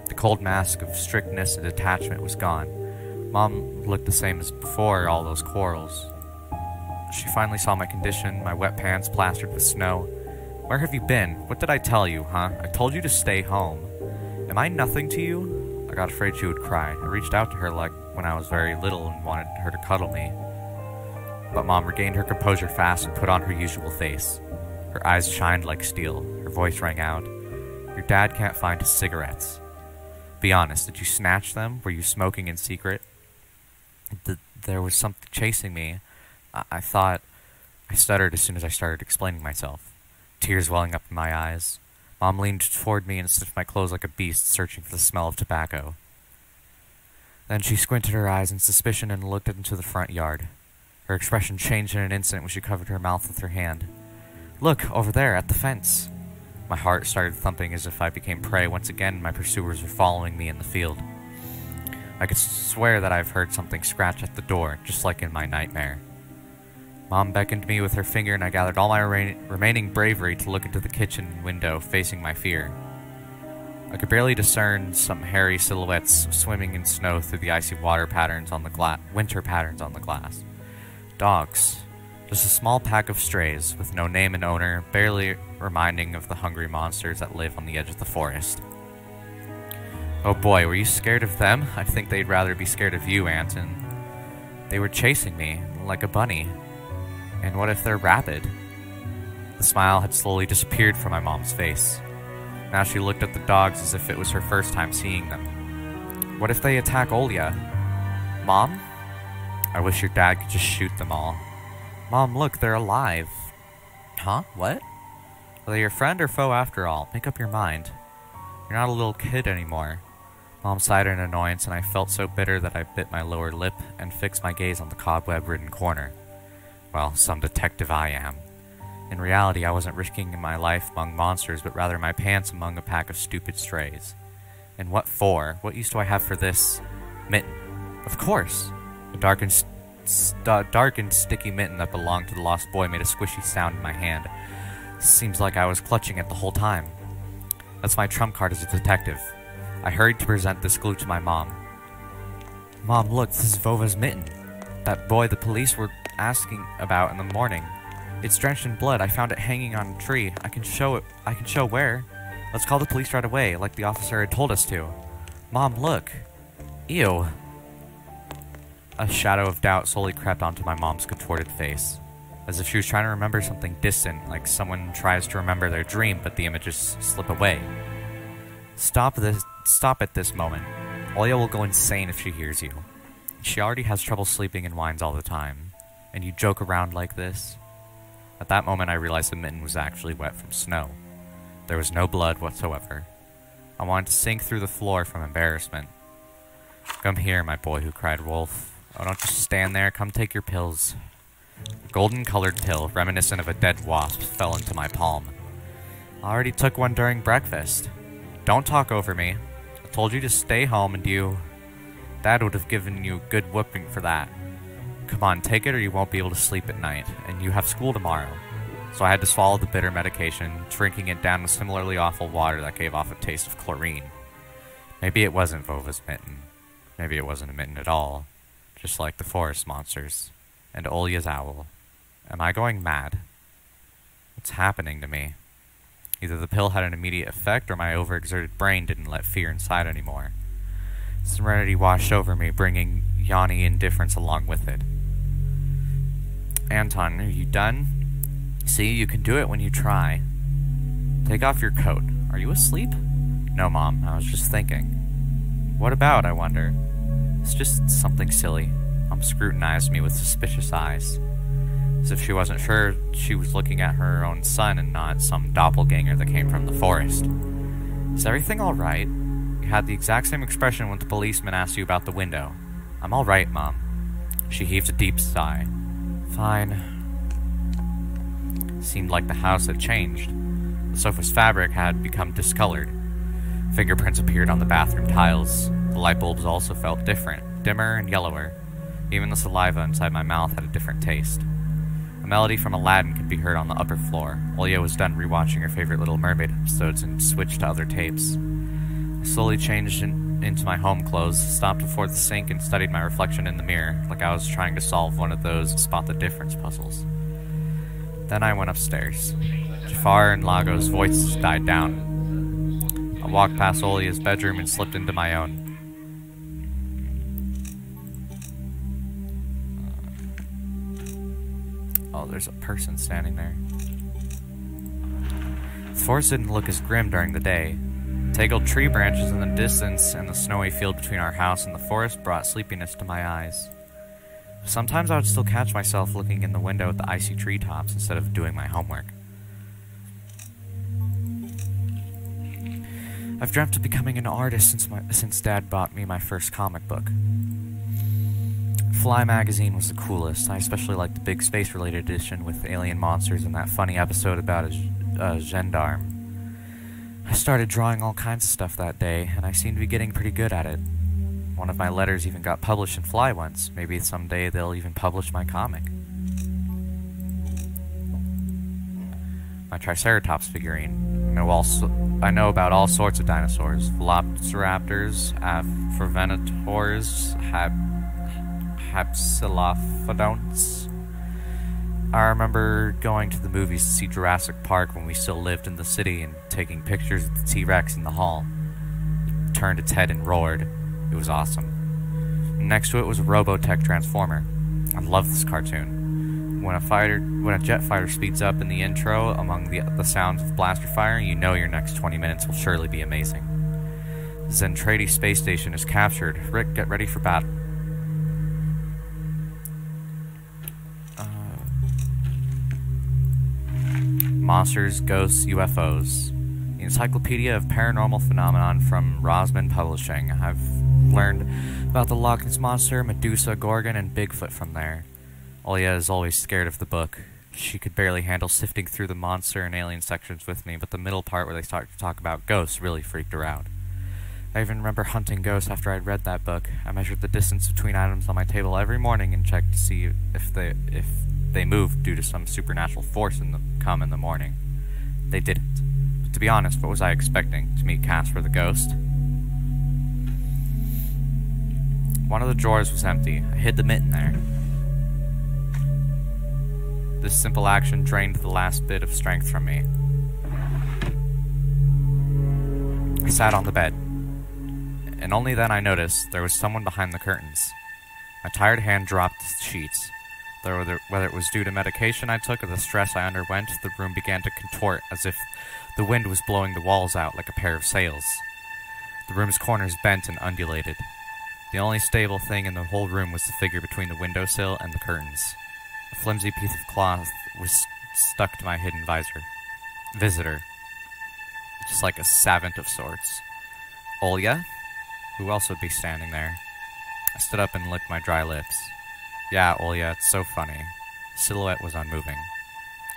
The cold mask of strictness and detachment was gone. Mom looked the same as before all those quarrels. She finally saw my condition, my wet pants plastered with snow. Where have you been? What did I tell you, huh? I told you to stay home. Am I nothing to you? I got afraid she would cry. I reached out to her like when I was very little and wanted her to cuddle me. But Mom regained her composure fast and put on her usual face. Her eyes shined like steel. Her voice rang out. Your dad can't find his cigarettes. Be honest, did you snatch them? Were you smoking in secret? There was something chasing me. I thought... I stuttered as soon as I started explaining myself. Tears welling up in my eyes. Mom leaned toward me and sniffed my clothes like a beast, searching for the smell of tobacco. Then she squinted her eyes in suspicion and looked into the front yard. Her expression changed in an instant when she covered her mouth with her hand. Look, over there, at the fence. My heart started thumping as if I became prey. Once again, my pursuers were following me in the field. I could swear that I've heard something scratch at the door, just like in my nightmare. Mom beckoned me with her finger, and I gathered all my remaining bravery to look into the kitchen window, facing my fear. I could barely discern some hairy silhouettes swimming in snow through the icy water patterns on the winter patterns on the glass. Dogs. Just a small pack of strays, with no name and owner, barely reminding of the hungry monsters that live on the edge of the forest. Oh boy, were you scared of them? I think they'd rather be scared of you, Anton. They were chasing me, like a bunny. And what if they're rabid? The smile had slowly disappeared from my mom's face. Now she looked at the dogs as if it was her first time seeing them. What if they attack Olya? Mom? I wish your dad could just shoot them all. Mom, look, they're alive. Huh? What? Are they your friend or foe after all? Make up your mind. You're not a little kid anymore. Mom sighed in annoyance, and I felt so bitter that I bit my lower lip and fixed my gaze on the cobweb-ridden corner. Well, some detective I am. In reality, I wasn't risking my life among monsters, but rather my pants among a pack of stupid strays. And what for? What use do I have for this? Mitten. Of course! A dark and sticky mitten that belonged to the lost boy made a squishy sound in my hand. Seems like I was clutching it the whole time. That's my trump card as a detective. I hurried to present this clue to my mom. Mom, look, this is Vova's mitten. That boy the police were asking about in the morning. It's drenched in blood. I found it hanging on a tree. I can show where. Let's call the police right away, like the officer had told us to. Mom, look. Ew. A shadow of doubt slowly crept onto my mom's contorted face, as if she was trying to remember something distant, like someone tries to remember their dream, but the images slip away. Stop at this moment. Olya will go insane if she hears you. She already has trouble sleeping and whines all the time. And you joke around like this? At that moment I realized the mitten was actually wet from snow. There was no blood whatsoever. I wanted to sink through the floor from embarrassment. Come here, my boy, who cried Wolf. Oh, don't just stand there. Come take your pills. A golden-colored pill, reminiscent of a dead wasp, fell into my palm. I already took one during breakfast. Don't talk over me. I told you to stay home, and you... Dad would have given you a good whooping for that. Come on, take it or you won't be able to sleep at night, and you have school tomorrow. So I had to swallow the bitter medication, drinking it down with similarly awful water that gave off a taste of chlorine. Maybe it wasn't Vova's mitten. Maybe it wasn't a mitten at all. Just like the forest monsters. And Olya's owl. Am I going mad? What's happening to me? Either the pill had an immediate effect, or my overexerted brain didn't let fear inside anymore. Serenity washed over me, bringing yawny indifference along with it. Anton, are you done? See, you can do it when you try. Take off your coat. Are you asleep? No, Mom, I was just thinking. What about, I wonder? It's just something silly. Mom scrutinized me with suspicious eyes, as if she wasn't sure she was looking at her own son and not some doppelganger that came from the forest. Is everything all right? You had the exact same expression when the policeman asked you about the window. I'm all right, Mom. She heaved a deep sigh. Fine. Seemed like the house had changed. The sofa's fabric had become discolored. Fingerprints appeared on the bathroom tiles. The light bulbs also felt different, dimmer and yellower. Even the saliva inside my mouth had a different taste. A melody from Aladdin could be heard on the upper floor. Olya was done rewatching her favorite Little Mermaid episodes and switched to other tapes. I slowly changed into my home clothes, stopped before the sink and studied my reflection in the mirror, like I was trying to solve one of those spot the difference puzzles. Then I went upstairs. Jafar and Lago's voices died down. I walked past Olya's bedroom and slipped into my own. Oh, there's a person standing there. The forest didn't look as grim during the day. Tangled tree branches in the distance and the snowy field between our house and the forest brought sleepiness to my eyes. Sometimes I would still catch myself looking in the window at the icy treetops instead of doing my homework. I've dreamt of becoming an artist since Dad bought me my first comic book. Fly magazine was the coolest. I especially liked the big space-related edition with alien monsters and that funny episode about a gendarme. I started drawing all kinds of stuff that day, and I seemed to be getting pretty good at it. One of my letters even got published in Fly once. Maybe someday they'll even publish my comic. my Triceratops figurine. I know about all sorts of dinosaurs. Velociraptors, Aphrovenators, Hypsilophodonts. I remember going to the movies to see Jurassic Park when we still lived in the city and taking pictures of the T-Rex in the hall. It turned its head and roared. It was awesome. Next to it was a Robotech Transformer. I love this cartoon. When a jet fighter speeds up in the intro among the sounds of blaster fire, you know your next 20 minutes will surely be amazing. Zentradi space station is captured. Rick, get ready for battle. Monsters, Ghosts, UFOs. The Encyclopedia of Paranormal Phenomenon from Rosman Publishing. I've learned about the Loch Ness Monster, Medusa, Gorgon, and Bigfoot from there. Olya is always scared of the book. She could barely handle sifting through the monster and alien sections with me, but the middle part where they start to talk about ghosts really freaked her out. I even remember hunting ghosts after I'd read that book. I measured the distance between items on my table every morning and checked to see if they moved due to some supernatural force come in the morning. They didn't. But to be honest, what was I expecting? To meet Casper the ghost? One of the drawers was empty. I hid the mitten there. This simple action drained the last bit of strength from me. I sat on the bed, and only then I noticed there was someone behind the curtains. My tired hand dropped the sheets. Whether it was due to medication I took or the stress I underwent, the room began to contort as if the wind was blowing the walls out like a pair of sails. The room's corners bent and undulated. The only stable thing in the whole room was the figure between the windowsill and the curtains. A flimsy piece of cloth was stuck to my hidden visitor, just like a savant of sorts. Olya? Who else would be standing there? I stood up and licked my dry lips. Yeah, Olya, it's so funny. The silhouette was unmoving.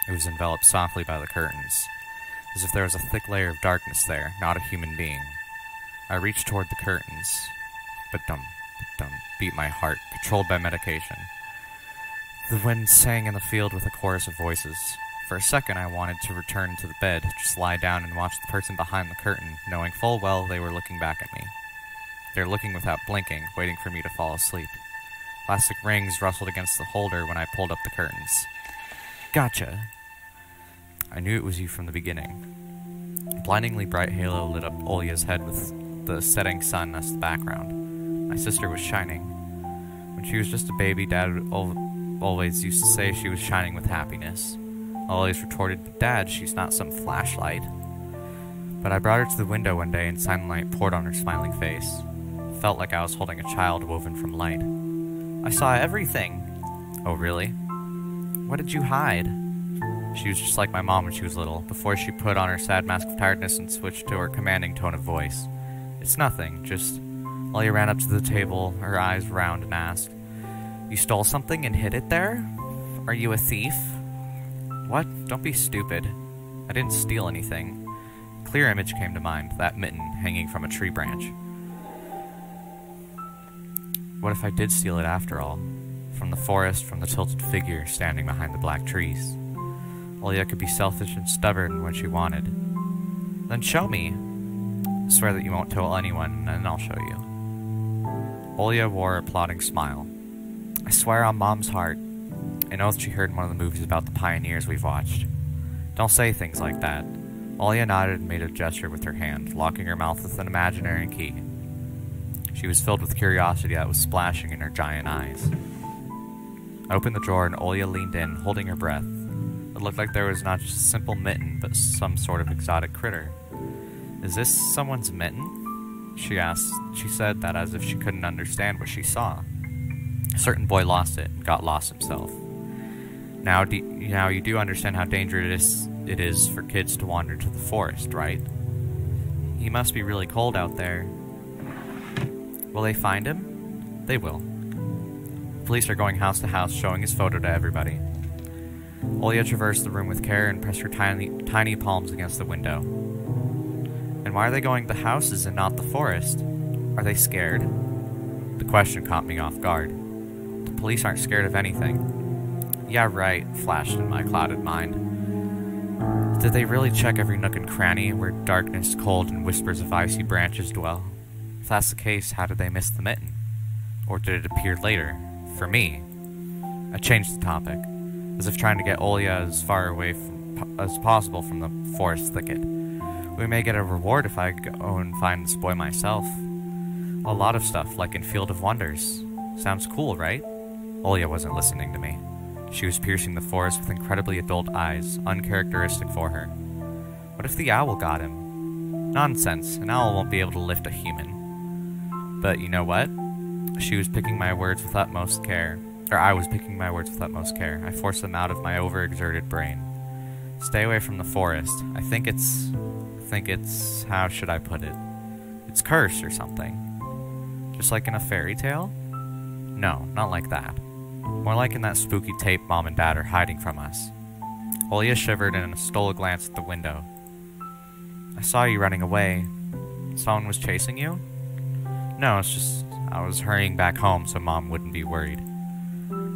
It was enveloped softly by the curtains, as if there was a thick layer of darkness there, not a human being. I reached toward the curtains. Ba-dum, ba-dum, beat my heart, controlled by medication. The wind sang in the field with a chorus of voices. For a second I wanted to return to the bed, just lie down and watch the person behind the curtain, knowing full well they were looking back at me. They were looking without blinking, waiting for me to fall asleep. Plastic rings rustled against the holder when I pulled up the curtains. Gotcha! I knew it was you from the beginning. A blindingly bright halo lit up Olya's head with the setting sun as the background. My sister was shining. When she was just a baby, Dad always used to say she was shining with happiness. I always retorted, Dad, she's not some flashlight. But I brought her to the window one day and sunlight poured on her smiling face. It felt like I was holding a child woven from light. I saw everything. Oh, really? What did you hide? She was just like my mom when she was little, before she put on her sad mask of tiredness and switched to her commanding tone of voice. It's nothing, just... Olya ran up to the table, her eyes round, and asked, You stole something and hid it there? Are you a thief? What? Don't be stupid. I didn't steal anything. A clear image came to mind, that mitten hanging from a tree branch. What if I did steal it after all? From the forest, from the tilted figure standing behind the black trees. Olya could be selfish and stubborn when she wanted. Then show me. Swear that you won't tell anyone, and then I'll show you. Olya wore a plodding smile. I swear on Mom's heart. An oath she heard in one of the movies about the pioneers we've watched. Don't say things like that. Olya nodded and made a gesture with her hand, locking her mouth with an imaginary key. She was filled with curiosity that was splashing in her giant eyes. I opened the drawer and Olya leaned in, holding her breath. It looked like there was not just a simple mitten, but some sort of exotic critter. Is this someone's mitten? She asked. She said that as if she couldn't understand what she saw. A certain boy lost it and got lost himself. Now you do understand how dangerous it is for kids to wander to the forest, right? He must be really cold out there. Will they find him? They will. Police are going house to house, showing his photo to everybody. Olya traversed the room with care and pressed her tiny palms against the window. And why are they going to the houses and not the forest? Are they scared? The question caught me off guard. The police aren't scared of anything. Yeah, right, flashed in my clouded mind. Did they really check every nook and cranny where darkness, cold, and whispers of icy branches dwell? If that's the case, how did they miss the mitten? Or did it appear later? For me. I changed the topic, as if trying to get Olya as far away as possible from the forest thicket. We may get a reward if I go and find this boy myself. A lot of stuff, like in Field of Wonders. Sounds cool, right? Olya wasn't listening to me. She was piercing the forest with incredibly adult eyes, uncharacteristic for her. What if the owl got him? Nonsense, an owl won't be able to lift a human. But you know what? She was picking my words with utmost care. Or I was picking my words with utmost care. I forced them out of my overexerted brain. Stay away from the forest. I think it's... how should I put it? It's cursed or something. Just like in a fairy tale? No, not like that. More like in that spooky tape Mom and Dad are hiding from us. Olya shivered and stole a glance at the window. I saw you running away. Someone was chasing you? No, it's just I was hurrying back home so Mom wouldn't be worried.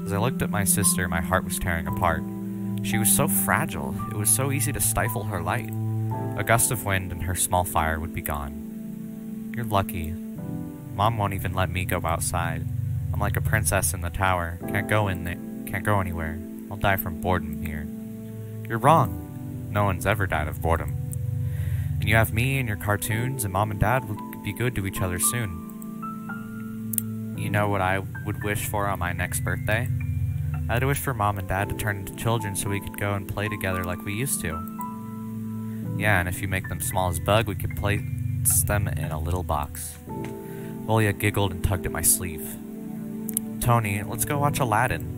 As I looked at my sister, my heart was tearing apart. She was so fragile. It was so easy to stifle her light. A gust of wind and her small fire would be gone. You're lucky. Mom won't even let me go outside. I'm like a princess in the tower. Can't go anywhere. I'll die from boredom here. You're wrong. No one's ever died of boredom. And you have me and your cartoons, and Mom and Dad will be good to each other soon. You know what I would wish for on my next birthday? I'd wish for Mom and Dad to turn into children so we could go and play together like we used to. Yeah, and if you make them small as Bug, we could place them in a little box. Olya giggled and tugged at my sleeve. Tony, let's go watch Aladdin.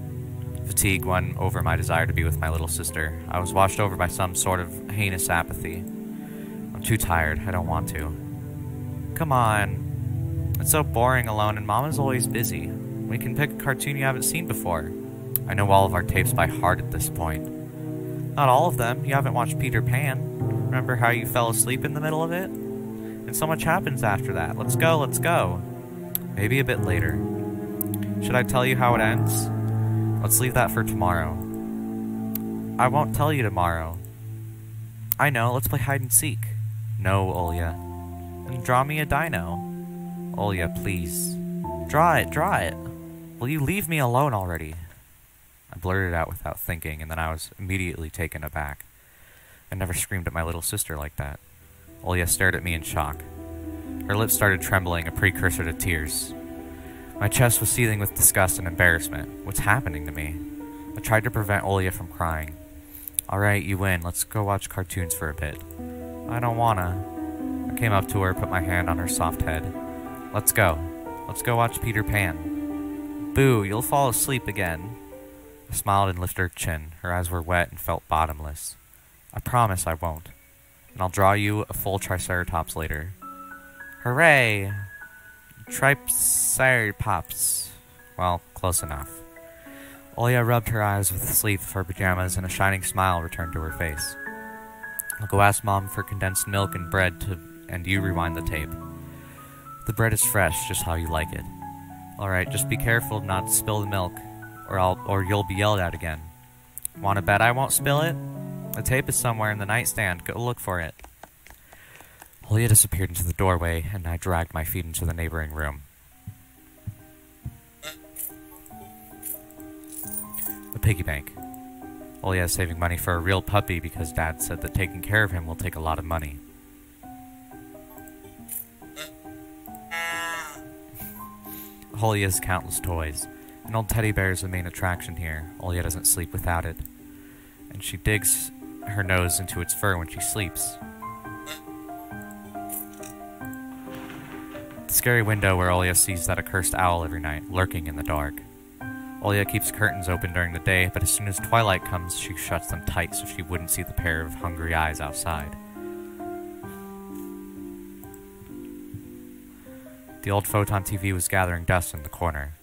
Fatigue won over my desire to be with my little sister. I was washed over by some sort of heinous apathy. I'm too tired. I don't want to. Come on. It's so boring alone, and Mama's always busy. We can pick a cartoon you haven't seen before. I know all of our tapes by heart at this point. Not all of them. You haven't watched Peter Pan. Remember how you fell asleep in the middle of it? And so much happens after that. Let's go, let's go. Maybe a bit later. Should I tell you how it ends? Let's leave that for tomorrow. I won't tell you tomorrow. I know, let's play hide and seek. No, Olya. Then draw me a dino. Olya, please. Draw it. Will you leave me alone already? I blurted it out without thinking, and then I was immediately taken aback. I never screamed at my little sister like that. Olya stared at me in shock. Her lips started trembling, a precursor to tears. My chest was seething with disgust and embarrassment. What's happening to me? I tried to prevent Olya from crying. Alright, you win. Let's go watch cartoons for a bit. I don't wanna. I came up to her, put my hand on her soft head. Let's go. Let's go watch Peter Pan. Boo, you'll fall asleep again. I smiled and lifted her chin. Her eyes were wet and felt bottomless. I promise I won't. And I'll draw you a full Triceratops later. Hooray! Triceratops. Well, close enough. Olya rubbed her eyes with the sleeve of her pajamas, and a shining smile returned to her face. I'll go ask Mom for condensed milk and bread and you rewind the tape. The bread is fresh, just how you like it. Alright, just be careful not to spill the milk, or you'll be yelled at again. Wanna bet I won't spill it? The tape is somewhere in the nightstand. Go look for it. Olya disappeared into the doorway, and I dragged my feet into the neighboring room. A piggy bank. Olya is saving money for a real puppy because Dad said that taking care of him will take a lot of money. Olya has countless toys. An old teddy bear is the main attraction here. Olya doesn't sleep without it. And she digs her nose into its fur when she sleeps. The scary window where Olya sees that accursed owl every night, lurking in the dark. Olya keeps curtains open during the day, but as soon as twilight comes, she shuts them tight so she wouldn't see the pair of hungry eyes outside. The old photon TV was gathering dust in the corner.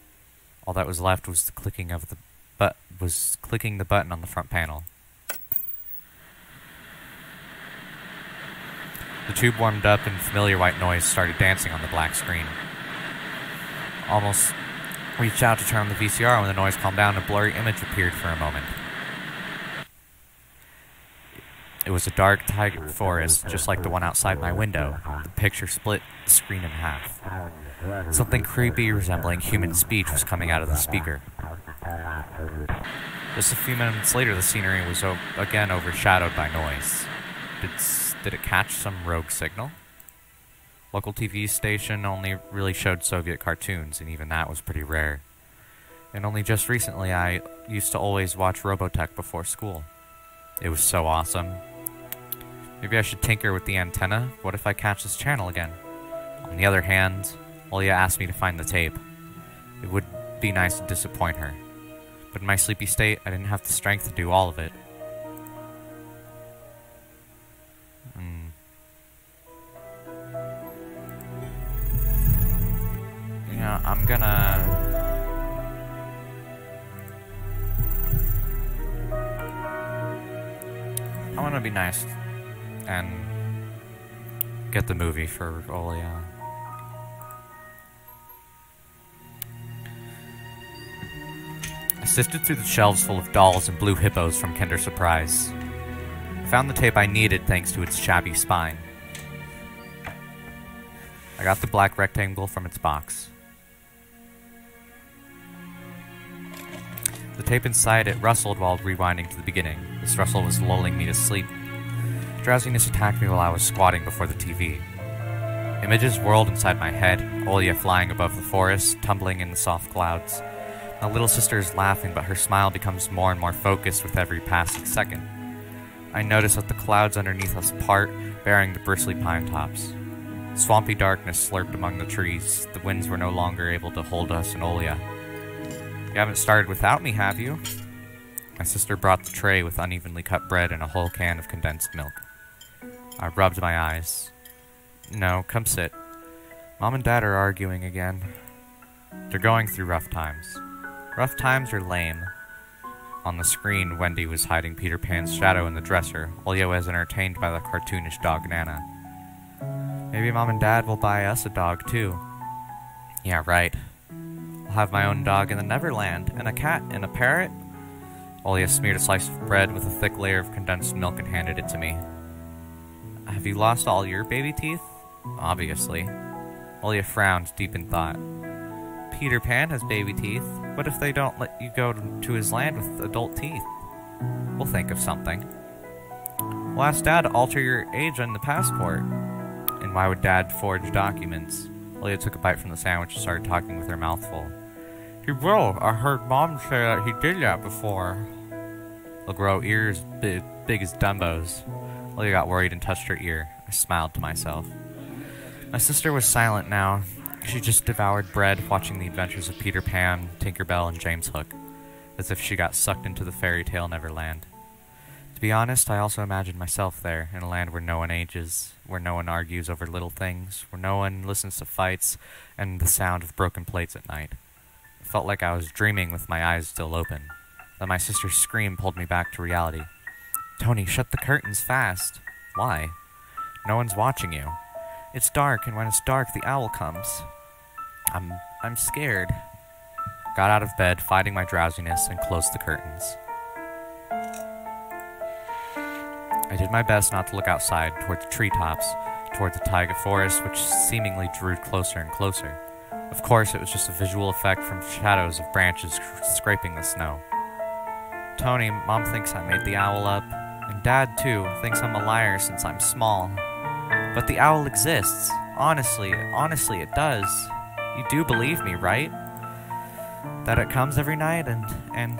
All that was left was the clicking the button on the front panel. The tube warmed up and familiar white noise started dancing on the black screen. Almost reached out to turn on the VCR when the noise calmed down and a blurry image appeared for a moment. It was a dark taiga forest, just like the one outside my window. The picture split the screen in half. Something creepy resembling human speech was coming out of the speaker. Just a few minutes later, the scenery was again overshadowed by noise. Did it catch some rogue signal? Local TV station only really showed Soviet cartoons, and even that was pretty rare. And only just recently I used to always watch Robotech before school. It was so awesome. Maybe I should tinker with the antenna. What if I catch this channel again? On the other hand, Olya asked me to find the tape. It would be nice to disappoint her. But in my sleepy state, I didn't have the strength to do all of it. Yeah, I'm gonna be nice and get the movie for Olya. I sifted through the shelves full of dolls and blue hippos from Kinder Surprise. I found the tape I needed thanks to its shabby spine. I got the black rectangle from its box. The tape inside it rustled while rewinding to the beginning. This rustle was lulling me to sleep. Drowsiness attacked me while I was squatting before the TV. Images whirled inside my head, Olya flying above the forest, tumbling in the soft clouds. My little sister is laughing, but her smile becomes more and more focused with every passing second. I notice that the clouds underneath us part, bearing the bristly pine tops. Swampy darkness slurped among the trees. The winds were no longer able to hold us and Olya. You haven't started without me, have you? My sister brought the tray with unevenly cut bread and a whole can of condensed milk. I rubbed my eyes. No, come sit. Mom and Dad are arguing again. They're going through rough times. Rough times are lame. On the screen, Wendy was hiding Peter Pan's shadow in the dresser. Olya was entertained by the cartoonish dog Nana. Maybe Mom and Dad will buy us a dog, too. Yeah, right. I'll have my own dog in the Neverland, and a cat, and a parrot. Olya smeared a slice of bread with a thick layer of condensed milk and handed it to me. Have you lost all your baby teeth? Obviously. Olya frowned, deep in thought. Peter Pan has baby teeth. What if they don't let you go to his land with adult teeth? We'll think of something. We'll ask Dad to alter your age on the passport. And why would Dad forge documents? Olya took a bite from the sandwich and started talking with her mouth full. He will. I heard Mom say that he did that before. They'll grow ears big as Dumbo's. Olya got worried and touched her ear. I smiled to myself. My sister was silent now. She just devoured bread, watching the adventures of Peter Pan, Tinkerbell, and James Hook, as if she got sucked into the fairy tale Neverland. To be honest, I also imagined myself there, in a land where no one ages, where no one argues over little things, where no one listens to fights and the sound of broken plates at night. It felt like I was dreaming with my eyes still open. Then my sister's scream pulled me back to reality. Tony, shut the curtains fast. Why? No one's watching you. It's dark, and when it's dark, the owl comes. I'm scared. Got out of bed, fighting my drowsiness, and closed the curtains. I did my best not to look outside, toward the treetops, toward the taiga forest, which seemingly drew closer and closer. Of course, it was just a visual effect from shadows of branches scraping the snow. Tony, Mom thinks I made the owl up, and Dad, too, thinks I'm a liar since I'm small. But the owl exists. Honestly, it does. You do believe me, right? That it comes every night and...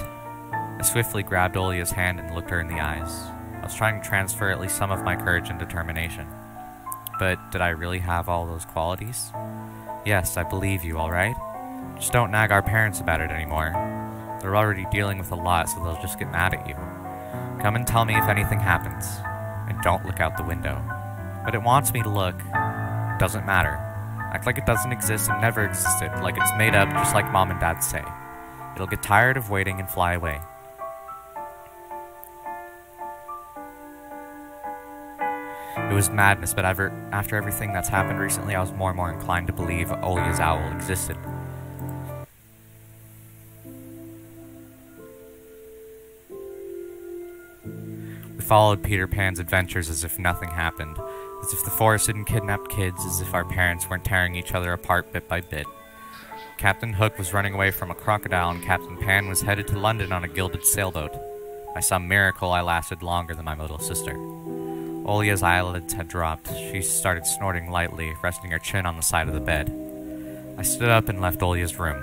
I swiftly grabbed Olya's hand and looked her in the eyes. I was trying to transfer at least some of my courage and determination. But did I really have all those qualities? Yes, I believe you, alright? Just don't nag our parents about it anymore. They're already dealing with a lot, so they'll just get mad at you. Come and tell me if anything happens. And don't look out the window. But it wants me to look. It doesn't matter. Act like it doesn't exist and never existed, like it's made up just like Mom and Dad say. It'll get tired of waiting and fly away. It was madness, but after everything that's happened recently, I was more and more inclined to believe Olya's owl existed. We followed Peter Pan's adventures as if nothing happened, as if the forest didn't kidnap kids, as if our parents weren't tearing each other apart bit by bit. Captain Hook was running away from a crocodile, and Captain Pan was headed to London on a gilded sailboat. By some miracle, I lasted longer than my little sister. Olia's eyelids had dropped. She started snorting lightly, resting her chin on the side of the bed. I stood up and left Olia's room.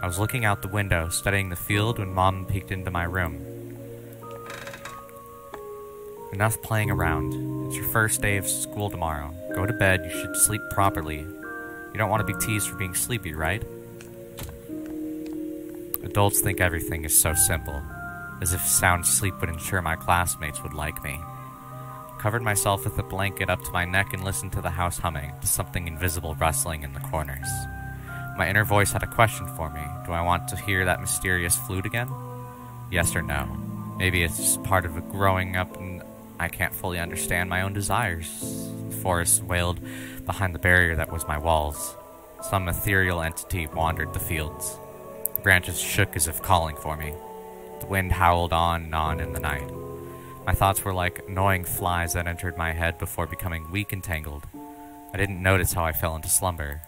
I was looking out the window, studying the field, when Mom peeked into my room. Enough playing around. It's your first day of school tomorrow. Go to bed. You should sleep properly. You don't want to be teased for being sleepy, right? Adults think everything is so simple, as if sound sleep would ensure my classmates would like me. I covered myself with a blanket up to my neck and listened to the house humming, to something invisible rustling in the corners. My inner voice had a question for me. Do I want to hear that mysterious flute again? Yes or no? Maybe it's just part of growing up and I can't fully understand my own desires. The forest wailed behind the barrier that was my walls. Some ethereal entity wandered the fields. The branches shook as if calling for me. The wind howled on and on in the night. My thoughts were like annoying flies that entered my head before becoming weak and tangled. I didn't notice how I fell into slumber.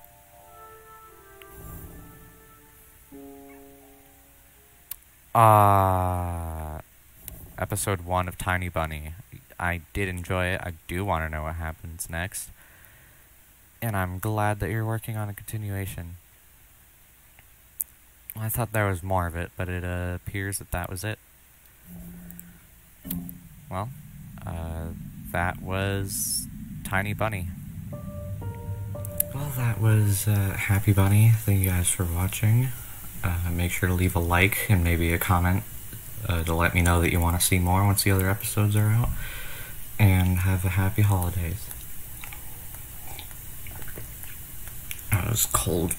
Episode 1 of Tiny Bunny. I did enjoy it. I do want to know what happens next. And I'm glad that you're working on a continuation. Well, I thought there was more of it, but it appears that that was it. Well, that was Tiny Bunny. Well, that was Happy Bunny. Thank you guys for watching. Make sure to leave a like and maybe a comment to let me know that you want to see more once the other episodes are out. And have a happy holidays. Oh, it was cold.